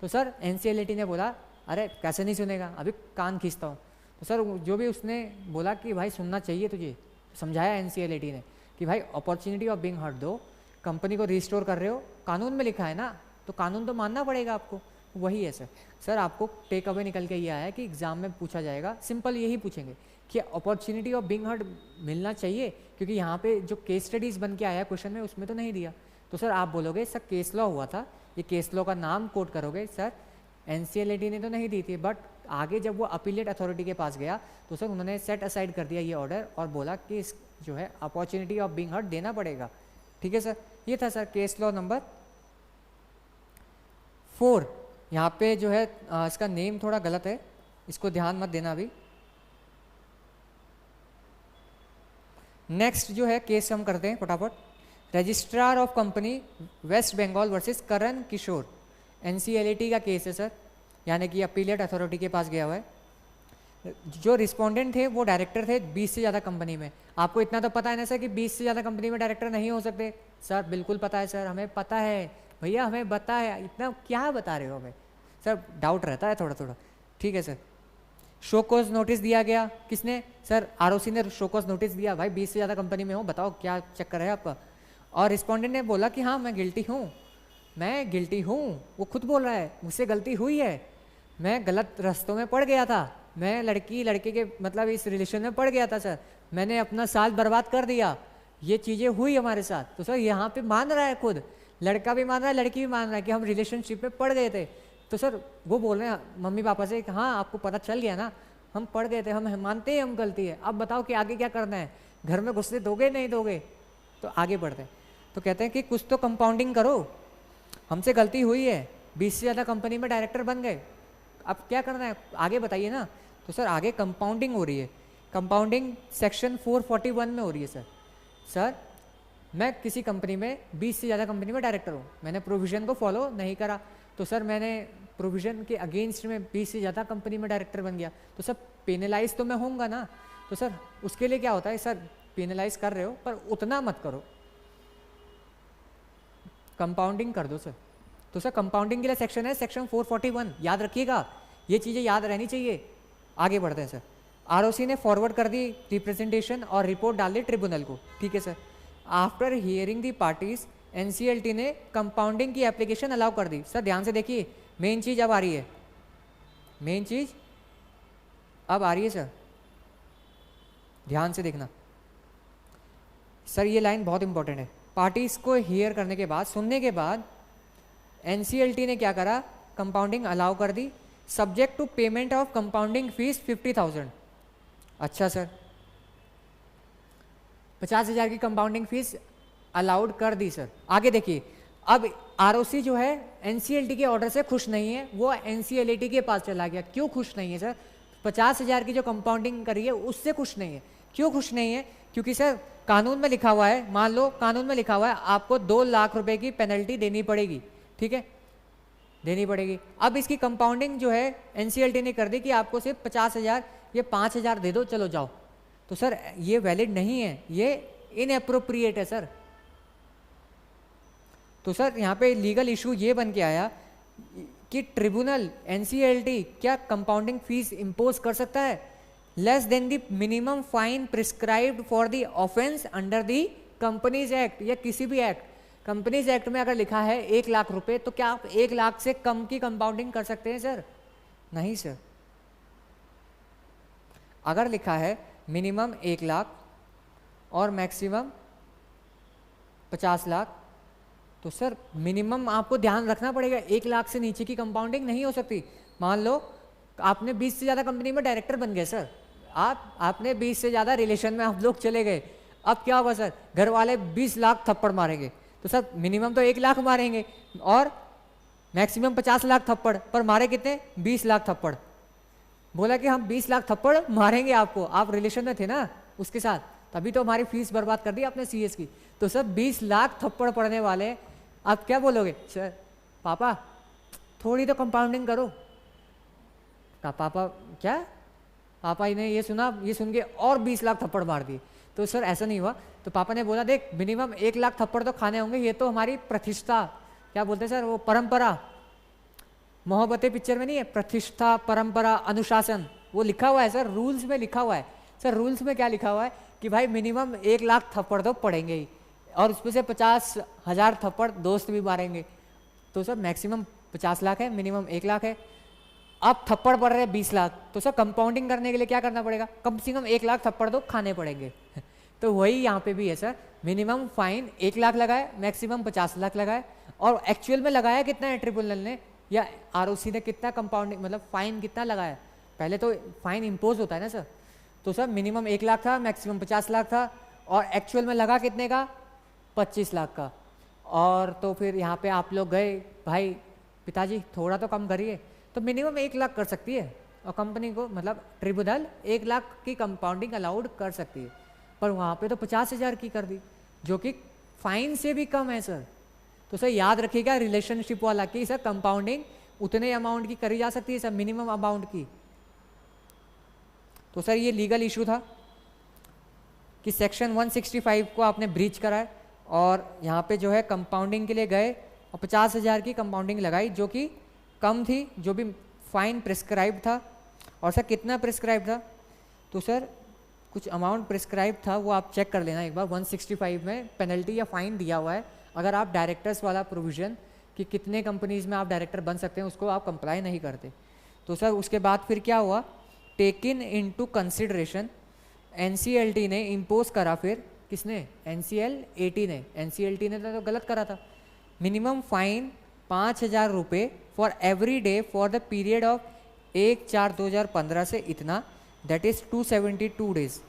तो सर एनसीएलटी ने बोला अरे कैसे नहीं सुनेगा, अभी कान खींचता हूँ। तो सर जो भी उसने बोला कि भाई सुनना चाहिए तुझे, समझाया एनसीएलटी ने कि भाई अपॉर्चुनिटी ऑफ बीइंग हर्ड दो, कंपनी को रिस्टोर कर रहे हो, कानून में लिखा है ना, तो कानून तो मानना पड़ेगा आपको, वही है सर। सर आपको टेक अवे निकल के ये आया कि एग्जाम में पूछा जाएगा, सिंपल यही पूछेंगे कि अपॉर्चुनिटी ऑफ बीइंग हर्ड मिलना चाहिए, क्योंकि यहाँ पे जो केस स्टडीज़ बन के आया क्वेश्चन में उसमें तो नहीं दिया। तो सर आप बोलोगे सर केस लॉ हुआ था, ये केस लॉ का नाम कोट करोगे, सर एनसीएलटी ने तो नहीं दी थी, बट आगे जब वो अपीलेट अथॉरिटी के पास गया तो सर उन्होंने सेट असाइड कर दिया ये ऑर्डर और बोला कि इस जो है अपॉर्चुनिटी ऑफ बीइंग हर्ड देना पड़ेगा। ठीक है सर, ये था सर केस लॉ नंबर 4। यहाँ पे जो है इसका नेम थोड़ा गलत है, इसको ध्यान मत देना अभी। नेक्स्ट जो है केस हम करते हैं फटाफट, registrar of company West Bengal versus Karan Kishore, NCLT का केस है सर, यानी कि अपीलेट अथॉरिटी के पास गया हुआ है। जो रिस्पोंडेंट थे वो डायरेक्टर थे 20 से ज़्यादा कंपनी में। आपको इतना तो पता है ना सर कि 20 से ज़्यादा कंपनी में डायरेक्टर नहीं हो सकते। सर बिल्कुल पता है सर, हमें पता है भैया, हमें पता है, इतना क्या बता रहे हो हमें सर, डाउट रहता है थोड़ा थोड़ा। ठीक है सर, शो कॉज नोटिस दिया गया, किसने सर, आरओसी ने शो कॉज नोटिस दिया, भाई 20 से ज़्यादा कंपनी में हो, बताओ क्या चक्कर है आपका। और रिस्पोंडेंट ने बोला कि हाँ मैं गिल्टी हूँ, मैं गिल्टी हूँ, वो खुद बोल रहा है मुझसे गलती हुई है, मैं गलत रास्तों में पड़ गया था, मैं लड़की लड़के के मतलब इस रिलेशन में पड़ गया था सर, मैंने अपना साल बर्बाद कर दिया, ये चीज़ें हुई हमारे साथ। तो सर यहाँ पे मान रहा है, खुद लड़का भी मान रहा है, लड़की भी मान रहा है कि हम रिलेशनशिप में पड़ गए थे। तो सर वो बोल रहे हैं मम्मी पापा से कि हाँ आपको पता चल गया ना, हम पड़ गए थे, हम मानते हैं हम गलती है, अब बताओ कि आगे क्या करना है, घर में घुसने दोगे नहीं दोगे। तो आगे बढ़ते हैं, तो कहते हैं कि कुछ तो कंपाउंडिंग करो, हमसे गलती हुई है, 20 से ज़्यादा कंपनी में डायरेक्टर बन गए, अब क्या करना है आगे बताइए ना। तो सर आगे कंपाउंडिंग हो रही है, कंपाउंडिंग सेक्शन 441 में हो रही है सर। सर मैं किसी कंपनी में 20 से ज़्यादा कंपनी में डायरेक्टर हूँ, मैंने प्रोविज़न को फॉलो नहीं करा, तो सर मैंने प्रोविज़न के अगेंस्ट में 20 से ज़्यादा कंपनी में डायरेक्टर बन गया, तो सर पेनलाइज तो मैं होऊंगा ना। तो सर उसके लिए क्या होता है, सर पेनलाइज कर रहे हो पर उतना मत करो, कंपाउंडिंग कर दो सर। तो सर कंपाउंडिंग के लिए सेक्शन है सेक्शन 441, याद रखिएगा, ये चीज़ें याद रहनी चाहिए। आगे बढ़ते हैं सर, आरओसी ने फॉरवर्ड कर दी रिप्रेजेंटेशन और रिपोर्ट डाल दी ट्रिब्यूनल को। ठीक है सर, आफ्टर हियरिंग दी पार्टीज एनसीएलटी ने कंपाउंडिंग की एप्लीकेशन अलाउ कर दी। सर ध्यान से देखिए, मेन चीज़ अब आ रही है, मेन चीज़ अब आ रही है सर, ध्यान से देखना सर, ये लाइन बहुत इंपॉर्टेंट है। पार्टीज को हियर करने के बाद, सुनने के बाद एनसीएलटी ने क्या करा, कंपाउंडिंग अलाउ कर दी, subject to payment of compounding fees 50,000। अच्छा सर, 50,000 की कंपाउंडिंग फीस अलाउड कर दी सर। आगे देखिए, अब आरओसी जो है एनसीएलटी के ऑर्डर से खुश नहीं है, वो एनसीएलटी के पास चला गया। क्यों खुश नहीं है सर, 50,000 की जो कंपाउंडिंग करी है उससे खुश नहीं है। क्यों खुश नहीं है, क्योंकि सर कानून में लिखा हुआ है, मान लो कानून में लिखा हुआ है आपको 2 लाख रुपए की पेनल्टी देनी पड़ेगी, ठीक है, देनी पड़ेगी। अब इसकी कंपाउंडिंग जो है एनसीएलटी ने कर दी कि आपको सिर्फ 50,000 ये 5,000 दे दो, चलो जाओ। तो सर ये वैलिड नहीं है, ये इनएप्रोप्रिएट है सर। तो सर यहाँ पे लीगल इशू ये बन के आया कि ट्रिब्यूनल एनसीएलटी क्या कंपाउंडिंग फीस इंपोज कर सकता है less than the minimum fine prescribed for the offence under the companies act या किसी भी एक्ट। कंपनीज एक्ट में अगर लिखा है 1 लाख रुपए, तो क्या आप 1 लाख से कम की कंपाउंडिंग कर सकते हैं सर? नहीं सर। अगर लिखा है मिनिमम 1 लाख और मैक्सिमम 50 लाख। तो सर मिनिमम आपको ध्यान रखना पड़ेगा, 1 लाख से नीचे की कंपाउंडिंग नहीं हो सकती। मान लो आपने 20 से ज़्यादा कंपनी में डायरेक्टर बन गए सर, आपने 20 से ज़्यादा रिलेशन में आप लोग चले गए, अब क्या होगा सर, घर वाले 20 लाख थप्पड़ मारेंगे। तो सर मिनिमम तो 1 लाख मारेंगे और मैक्सिमम 50 लाख थप्पड़, पर मारे कितने, 20 लाख थप्पड़। बोला कि हम 20 लाख थप्पड़ मारेंगे आपको, आप रिलेशन में थे ना उसके साथ, तभी तो हमारी फीस बर्बाद कर दी आपने सीएस की। तो सर 20 लाख थप्पड़ पड़ने वाले, आप क्या बोलोगे, सर पापा थोड़ी तो कंपाउंडिंग करो। का पापा क्या, पापा ने ये सुना, ये सुन के और 20 लाख थप्पड़ मार दिए। तो सर ऐसा नहीं हुआ। तो पापा ने बोला देख मिनिमम 1 लाख थप्पड़ तो खाने होंगे, ये तो हमारी प्रतिष्ठा, क्या बोलते हैं सर वो, परंपरा, मोहब्बतें पिक्चर में नहीं है, प्रतिष्ठा, परंपरा, अनुशासन, वो लिखा हुआ है सर, रूल्स में लिखा हुआ है। सर रूल्स में क्या लिखा हुआ है कि भाई मिनिमम 1 लाख थप्पड़ तो पड़ेंगे ही, और उसमें से 50,000 थप्पड़ दोस्त भी मारेंगे। तो सर मैक्सिमम 50 लाख है, मिनिमम 1 लाख है। अब थप्पड़ पड़ रहे हैं 20 लाख, तो सर कंपाउंडिंग करने के लिए क्या करना पड़ेगा, कम से कम 1 लाख थप्पड़ तो खाने पड़ेंगे। तो वही यहाँ पे भी है सर, मिनिमम फाइन 1 लाख लगाए, मैक्सिमम 50 लाख लगाए। और एक्चुअल में लगाया कितना है ट्रिब्यूनल ने या आरओसी ने, कितना कंपाउंडिंग मतलब फाइन कितना लगाया, पहले तो फाइन इम्पोज होता है ना सर। तो सर मिनिमम 1 लाख था, मैक्सिमम 50 लाख था, और एक्चुअल में लगा कितने का, 25 लाख का। और तो फिर यहाँ पे आप लोग गए, भाई पिताजी थोड़ा तो कम करिए, तो मिनिमम 1 लाख कर सकती है, और कंपनी को मतलब ट्रिब्यूनल 1 लाख की कंपाउंडिंग अलाउड कर सकती है, पर वहाँ पे तो 50,000 की कर दी, जो कि फाइन से भी कम है सर। तो सर याद रखिएगा रिलेशनशिप वाला कि सर कंपाउंडिंग उतने अमाउंट की करी जा सकती है सर, मिनिमम अमाउंट की। तो सर ये लीगल इशू था कि सेक्शन 165 को आपने ब्रीच करा है, और यहाँ पे जो है कंपाउंडिंग के लिए गए और 50,000 की कंपाउंडिंग लगाई, जो कि कम थी, जो भी फाइन प्रिस्क्राइब था। और सर कितना प्रिस्क्राइब था, तो सर कुछ अमाउंट प्रिस्क्राइब था, वो आप चेक कर लेना एक बार, 165 में पेनल्टी या फाइन दिया हुआ है अगर आप डायरेक्टर्स वाला प्रोविज़न कि कितने कंपनीज़ में आप डायरेक्टर बन सकते हैं उसको आप कंप्लाई नहीं करते। तो सर उसके बाद फिर क्या हुआ, टेकिन इनटू कंसिडरेशन एनसीएलटी ने इम्पोज करा, फिर किसने, एनसीएलटी ने तो गलत करा था, मिनिमम फाइन 5,000 रुपये for every day for the period of 1/4/2015 से इतना, दैट इज़ 272 डेज।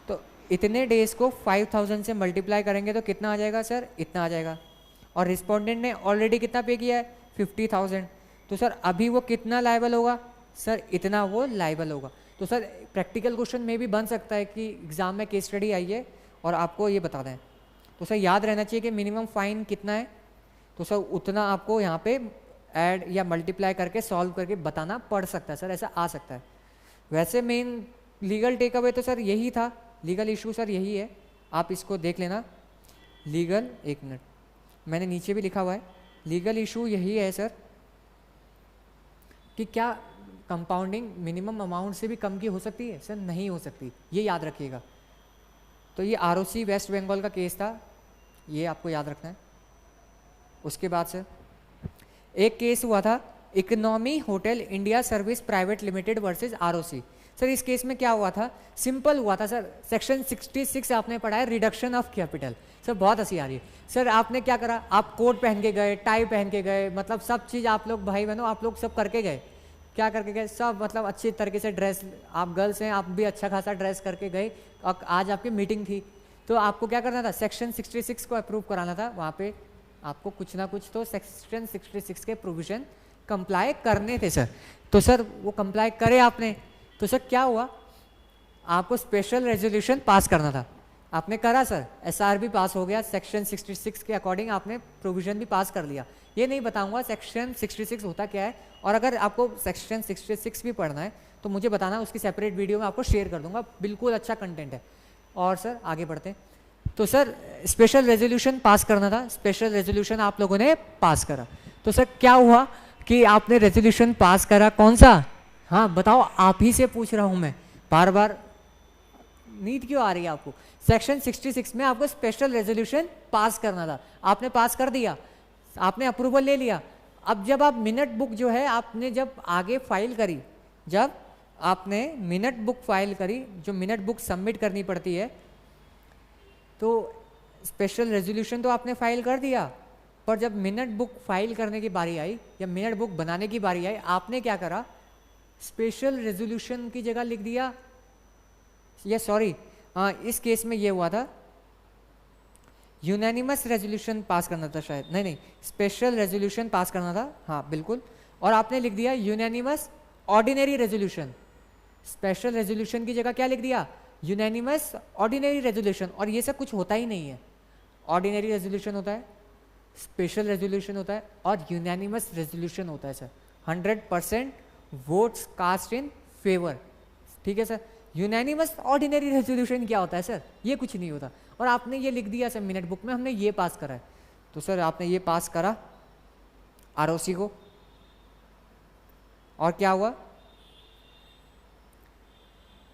तो इतने डेज को 5,000 से मल्टीप्लाई करेंगे तो कितना आ जाएगा सर, इतना आ जाएगा। और रिस्पोंडेंट ने ऑलरेडी कितना पे किया है, 50,000। तो सर अभी वो कितना लायबल होगा सर, इतना वो लायबल होगा। तो सर प्रैक्टिकल क्वेश्चन में भी बन सकता है कि एग्जाम में केस स्टडी आई है और आपको ये बता दें। तो सर याद रहना चाहिए कि मिनिमम फाइन कितना है, तो सर उतना आपको यहाँ पे ऐड या मल्टीप्लाई करके सॉल्व करके बताना पड़ सकता है सर, ऐसा आ सकता है। वैसे मेन लीगल टेक अवे तो सर यही था, लीगल इशू सर यही है, आप इसको देख लेना। लीगल, एक मिनट, मैंने नीचे भी लिखा हुआ है, लीगल इशू यही है सर कि क्या कंपाउंडिंग मिनिमम अमाउंट से भी कम की हो सकती है सर, नहीं हो सकती, ये याद रखिएगा। तो ये आरओसी वेस्ट बंगाल का केस था, ये आपको याद रखना है। उसके बाद सर एक केस हुआ था, economy hotel India service private limited versus ROC. Sir इस केस में क्या हुआ था, सिंपल हुआ था सर, सेक्शन 66 आपने पढ़ा है, रिडक्शन ऑफ कैपिटल। सर बहुत हंसी आ रही है सर, आपने क्या करा, आप कोट पहन के गए, टाई पहन के गए, मतलब सब चीज़ आप लोग भाई बहनों आप लोग सब करके गए, क्या करके गए सब, मतलब अच्छी तरीके से ड्रेस, आप गर्ल्स हैं आप भी अच्छा खासा ड्रेस करके गए, और आज आपकी मीटिंग थी, तो आपको क्या करना था, सेक्शन 66 को अप्रूव कराना था, वहाँ पे आपको कुछ ना कुछ तो सेक्शन 66 के प्रोविज़न कंप्लाई करने थे सर। तो सर वो कंप्लाई करे आपने, तो सर क्या हुआ, आपको स्पेशल रेजोल्यूशन पास करना था, आपने करा सर, एसआर भी पास हो गया, सेक्शन 66 के अकॉर्डिंग आपने प्रोविज़न भी पास कर लिया। ये नहीं बताऊंगा सेक्शन 66 होता क्या है, और अगर आपको सेक्शन 66 भी पढ़ना है तो मुझे बताना, उसकी सेपरेट वीडियो में आपको शेयर कर दूंगा, बिल्कुल अच्छा कंटेंट है। और सर आगे बढ़ते हैं, तो सर स्पेशल रेजोल्यूशन पास करना था, स्पेशल रेजोल्यूशन आप लोगों ने पास करा। तो सर क्या हुआ कि आपने रेजोल्यूशन पास करा, कौन सा, हाँ बताओ, आप ही से पूछ रहा हूँ मैं, बार बार नींद क्यों आ रही है आपको। सेक्शन 66 में आपको स्पेशल रेजोल्यूशन पास करना था, आपने पास कर दिया, आपने अप्रूवल ले लिया। अब जब आप मिनट बुक जो है आपने जब आगे फाइल करी, जब आपने मिनट बुक फाइल करी, जो मिनट बुक सबमिट करनी पड़ती है, तो स्पेशल रेजोल्यूशन तो आपने फाइल कर दिया, पर जब मिनट बुक फाइल करने की बारी आई या मिनट बुक बनाने की बारी आई, आपने क्या करा, स्पेशल रेजोल्यूशन की जगह लिख दिया, या सॉरी इस केस में ये हुआ था यूनानिमस रेजोल्यूशन पास करना था शायद, नहीं नहीं स्पेशल रेजोल्यूशन पास करना था, हाँ बिल्कुल, और आपने लिख दिया unanimous ordinary resolution. Special resolution की जगह क्या लिख दिया, यूनानिमस ऑर्डिनरी रेजोल्यूशन, और ये सब कुछ होता ही नहीं है। ऑर्डिनरी रेजोल्यूशन होता है, स्पेशल रेजोल्यूशन होता है और यूनानिमस रेजोल्यूशन होता है sir. 100% votes cast in favour, ठीक है सर। यूनानिमस ऑर्डिनरी रेजोल्यूशन क्या होता है सर, ये कुछ नहीं होता, और आपने ये लिख दिया सर मिनट बुक में, हमने ये पास करा है। तो सर आपने ये पास करा आरओसी को, और क्या हुआ,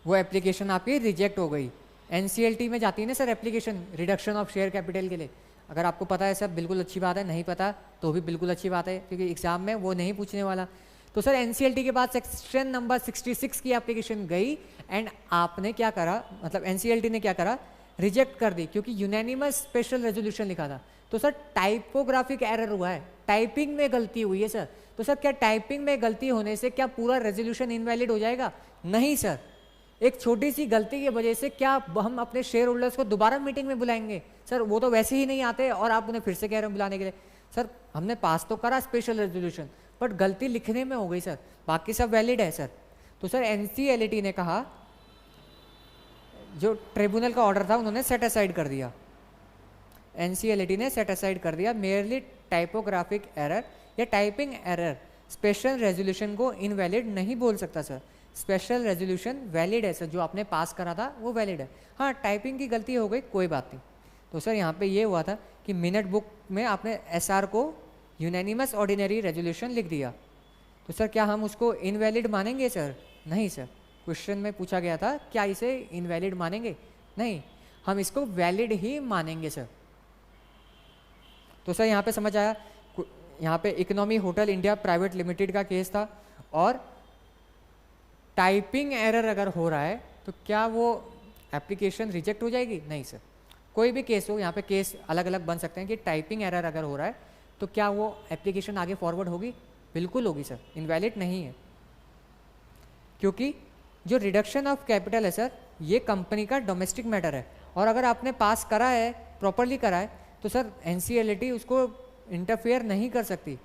वो एप्लीकेशन आपकी रिजेक्ट हो गई। एनसीएलटी में जाती है ना sir application reduction of share capital के लिए। अगर आपको पता है सर बिल्कुल अच्छी बात है, नहीं पता तो भी बिल्कुल अच्छी बात है, क्योंकि एग्जाम में वो नहीं पूछने वाला। तो सर एनसीएलटी के बाद सेक्शन नंबर 66 की एप्लीकेशन गई एंड आपने क्या करा, मतलब एनसीएलटी ने क्या करा, रिजेक्ट कर दी, क्योंकि यूनानिमस स्पेशल रेजोल्यूशन लिखा था। तो सर टाइपोग्राफिक एरर हुआ है, टाइपिंग में गलती हुई है सर। तो सर क्या टाइपिंग में गलती होने से क्या पूरा रेजोल्यूशन इनवैलिड हो जाएगा, नहीं सर। एक छोटी सी गलती की वजह से क्या हम अपने शेयर होल्डर्स को दोबारा मीटिंग में बुलाएंगे सर, वो तो वैसे ही नहीं आते और आप उन्हें फिर से कह रहे हैं बुलाने के लिए। सर हमने पास तो करा स्पेशल रेजोल्यूशन, बट गलती लिखने में हो गई सर, बाकी सब वैलिड है सर। तो सर एनसीएलटी ने कहा, जो ट्रिब्यूनल का ऑर्डर था उन्होंने सेट असाइड कर दिया, एनसीएलटी ने सेट असाइड कर दिया, मेयरली टाइपोग्राफिक एरर या टाइपिंग एरर स्पेशल रेजोल्यूशन को इनवैलिड नहीं बोल सकता सर। स्पेशल रेजोल्यूशन वैलिड है सर, जो आपने पास करा था वो वैलिड है। हाँ टाइपिंग की गलती हो गई, कोई बात नहीं। तो सर यहाँ पे ये हुआ था कि मिनट बुक में आपने एसआर को यूनानिमस ऑर्डिनरी रेजोल्यूशन लिख दिया, तो सर क्या हम उसको इनवैलिड मानेंगे सर, नहीं सर। क्वेश्चन में पूछा गया था क्या इसे इनवैलिड मानेंगे, नहीं, हम इसको वैलिड ही मानेंगे सर। तो सर यहाँ पे समझ आया, यहाँ पे economy hotel India private limited का केस था, और टाइपिंग एरर अगर हो रहा है तो क्या वो एप्लीकेशन रिजेक्ट हो जाएगी, नहीं सर। कोई भी केस हो, यहाँ पे केस अलग अलग बन सकते हैं कि टाइपिंग एरर अगर हो रहा है तो क्या वो एप्लीकेशन आगे फॉरवर्ड होगी, बिल्कुल होगी सर, इनवैलिड नहीं है। क्योंकि जो रिडक्शन ऑफ कैपिटल है सर, ये कंपनी का डोमेस्टिक मैटर है, और अगर आपने पास करा है, प्रॉपरली करा है, तो सर एनसीएलटी उसको इंटरफेयर नहीं कर सकती,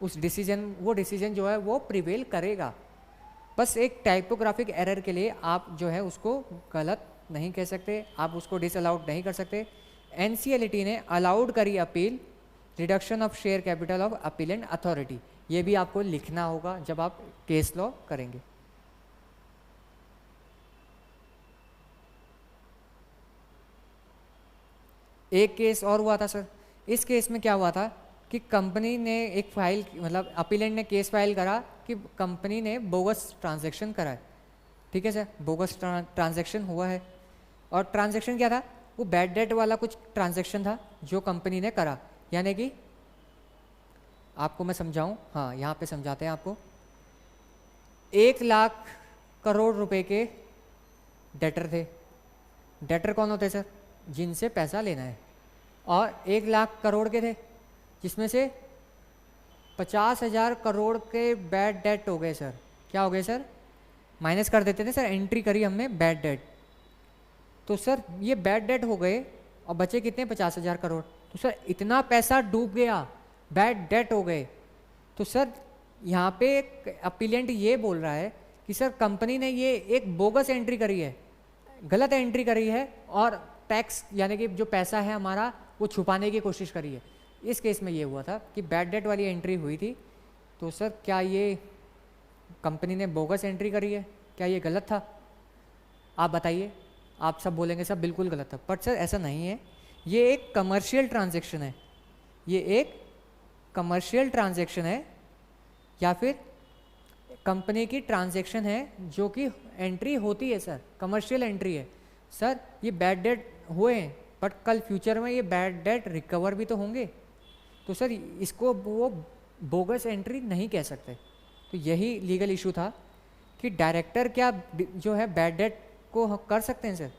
उस डिसीजन, वो डिसीजन जो है वो प्रिवेल करेगा। बस एक टाइपोग्राफिक एरर के लिए आप जो है उसको गलत नहीं कह सकते, आप उसको डिसअलाउड नहीं कर सकते। एनसीएलटी ने अलाउड करी appeal reduction of share capital of appellate authority, ये भी आपको लिखना होगा जब आप केस लॉ करेंगे। एक केस और हुआ था सर, इस केस में क्या हुआ था कि कंपनी ने एक फाइल, मतलब अपीलेंट ने केस फाइल करा कि कंपनी ने बोगस ट्रांजैक्शन करा है, ठीक है सर, बोगस ट्रांजैक्शन हुआ है। और ट्रांजैक्शन क्या था, वो बैड डेट वाला कुछ ट्रांजैक्शन था जो कंपनी ने करा, यानी कि आपको मैं समझाऊं, हाँ यहाँ पे समझाते हैं आपको। 1,00,000 करोड़ रुपए के डेटर थे। डेटर कौन होते सर, जिनसे पैसा लेना है, और 1,00,000 करोड़ के थे, जिसमें से 50,000 करोड़ के बैड डेट हो गए सर। क्या हो गए सर, माइनस कर देते थे सर, एंट्री करी हमने बैड डेट, तो सर ये बैड डेट हो गए और बचे कितने, 50,000 करोड़। तो सर इतना पैसा डूब गया, बैड डेट हो गए। तो सर यहाँ पे अपीलेंट ये बोल रहा है कि सर कंपनी ने ये एक बोगस एंट्री करी है, गलत एंट्री करी है, और टैक्स यानी कि जो पैसा है हमारा वो छुपाने की कोशिश करी है। इस केस में ये हुआ था कि बैड डेट वाली एंट्री हुई थी, तो सर क्या ये कंपनी ने बोगस एंट्री करी है, क्या ये गलत था, आप बताइए। आप सब बोलेंगे सर बिल्कुल गलत था, बट सर ऐसा नहीं है, ये एक कमर्शियल ट्रांजैक्शन है, ये एक कमर्शियल ट्रांजैक्शन है, या फिर कंपनी की ट्रांजैक्शन है जो कि एंट्री होती है सर, कमर्शियल एंट्री है सर। ये बैड डेट हुए हैं, बट कल फ्यूचर में ये बैड डेट रिकवर भी तो होंगे, तो सर इसको वो बोगस एंट्री नहीं कह सकते। तो यही लीगल इशू था कि डायरेक्टर क्या जो है बैड डेट को कर सकते हैं सर,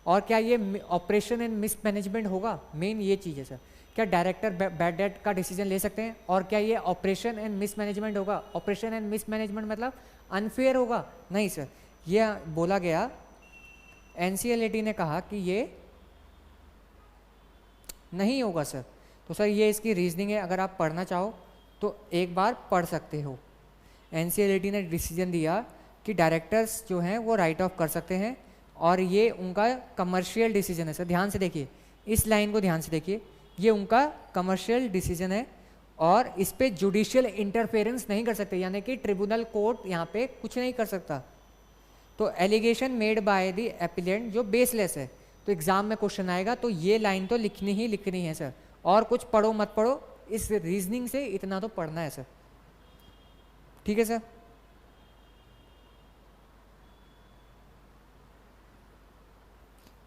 और क्या ये ऑपरेशन एंड मिसमैनेजमेंट होगा, मेन ये चीज़ है सर। क्या डायरेक्टर बैड डेट का डिसीजन ले सकते हैं, और क्या ये ऑपरेशन एंड मिसमैनेजमेंट होगा? ऑपरेशन एंड मिसमैनेजमेंट मतलब अनफेयर होगा? नहीं सर, ये बोला गया, एनसीएलटी ने कहा कि ये नहीं होगा सर। तो सर ये इसकी रीजनिंग है, अगर आप पढ़ना चाहो तो एक बार पढ़ सकते हो। एनसीएलटी ने डिसीजन दिया कि डायरेक्टर्स जो हैं वो राइट ऑफ कर सकते हैं, और ये उनका कमर्शियल डिसीजन है सर। ध्यान से देखिए, इस लाइन को ध्यान से देखिए, ये उनका कमर्शियल डिसीजन है और इस पे जुडिशियल इंटरफेरेंस नहीं कर सकते, यानी कि ट्रिब्यूनल कोर्ट यहाँ पे कुछ नहीं कर सकता। तो allegation made by the appellant जो बेसलेस है, तो एग्जाम में क्वेश्चन आएगा तो ये लाइन तो लिखनी ही लिखनी है सर, और कुछ पढ़ो मत पढ़ो, इस रीजनिंग से इतना तो पढ़ना है सर। ठीक है सर।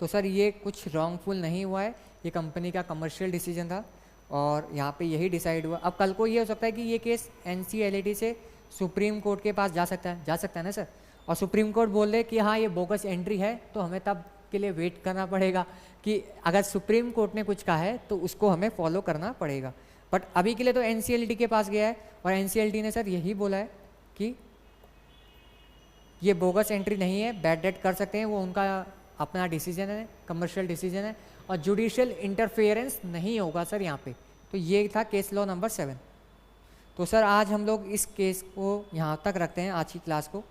तो सर ये कुछ रॉन्गफुल नहीं हुआ है, ये कंपनी का कमर्शियल डिसीजन था और यहाँ पे यही डिसाइड हुआ। अब कल को ये हो सकता है कि ये केस एनसीएलटी से सुप्रीम कोर्ट के पास जा सकता है ना सर, और सुप्रीम कोर्ट बोल दे कि हाँ ये बोगस एंट्री है, तो हमें तब के लिए वेट करना पड़ेगा कि अगर सुप्रीम कोर्ट ने कुछ कहा है तो उसको हमें फॉलो करना पड़ेगा। बट अभी के लिए तो एनसीएलटी के पास गया है और एनसीएलटी ने सर यही बोला है कि ये बोगस एंट्री नहीं है, बैड डेट कर सकते हैं, वो उनका अपना डिसीजन है, कमर्शियल डिसीजन है, और जुडिशियल इंटरफेरेंस नहीं होगा सर यहाँ पे। तो ये था केस लॉ नंबर 7। तो सर आज हम लोग इस केस को यहाँ तक रखते हैं आज की क्लास को,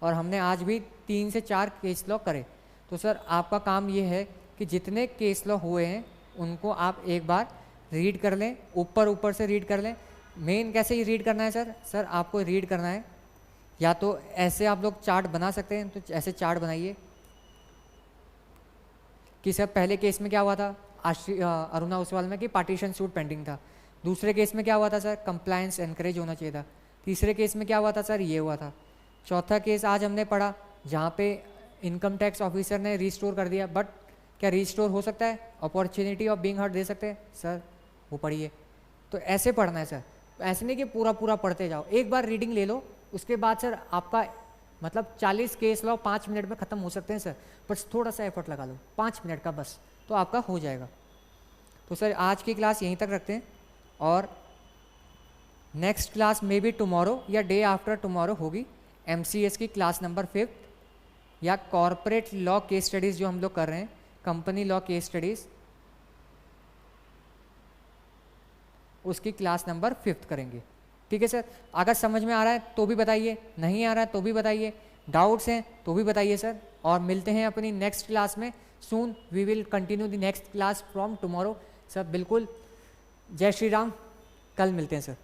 और हमने आज भी 3 से 4 केस लॉ करे। तो सर आपका काम ये है कि जितने केस लॉ हुए हैं उनको आप एक बार रीड कर लें, ऊपर से रीड कर लें। मेन कैसे ही रीड करना है सर? सर आपको रीड करना है, या तो ऐसे आप लोग चार्ट बना सकते हैं, तो ऐसे चार्ट बनाइए कि सर पहले केस में क्या हुआ था अरुणा ओसवाल में कि पार्टीशन सूट पेंडिंग था, दूसरे केस में क्या हुआ था सर कंप्लायंस एनकरेज होना चाहिए था, तीसरे केस में क्या हुआ था सर ये हुआ था, चौथा केस आज हमने पढ़ा जहाँ पे इनकम टैक्स ऑफिसर ने रिस्टोर कर दिया, बट क्या रिस्टोर हो सकता है? अपॉर्चुनिटी ऑफ बीइंग हर्ड दे सकते हैं सर, वो पढ़िए। तो ऐसे पढ़ना है सर, ऐसे नहीं कि पूरा पढ़ते जाओ, एक बार रीडिंग ले लो, उसके बाद सर आपका मतलब 40 केस लॉ 5 मिनट में ख़त्म हो सकते हैं सर, बस थोड़ा सा एफर्ट लगा लो 5 मिनट का बस, तो आपका हो जाएगा। तो सर आज की क्लास यहीं तक रखते हैं, और next class may be tomorrow या डे आफ्टर टुमारो होगी एमसीएस की क्लास नंबर 5 या कॉर्पोरेट लॉ केस स्टडीज़ जो हम लोग कर रहे हैं, कंपनी लॉ केस स्टडीज़, उसकी क्लास नंबर 5 करेंगे। ठीक है सर, अगर समझ में आ रहा है तो भी बताइए, नहीं आ रहा है तो भी बताइए, डाउट्स हैं तो भी बताइए सर, और मिलते हैं अपनी नेक्स्ट क्लास में soon. We will continue the next class from tomorrow sir. बिल्कुल, जय श्री राम, कल मिलते हैं सर।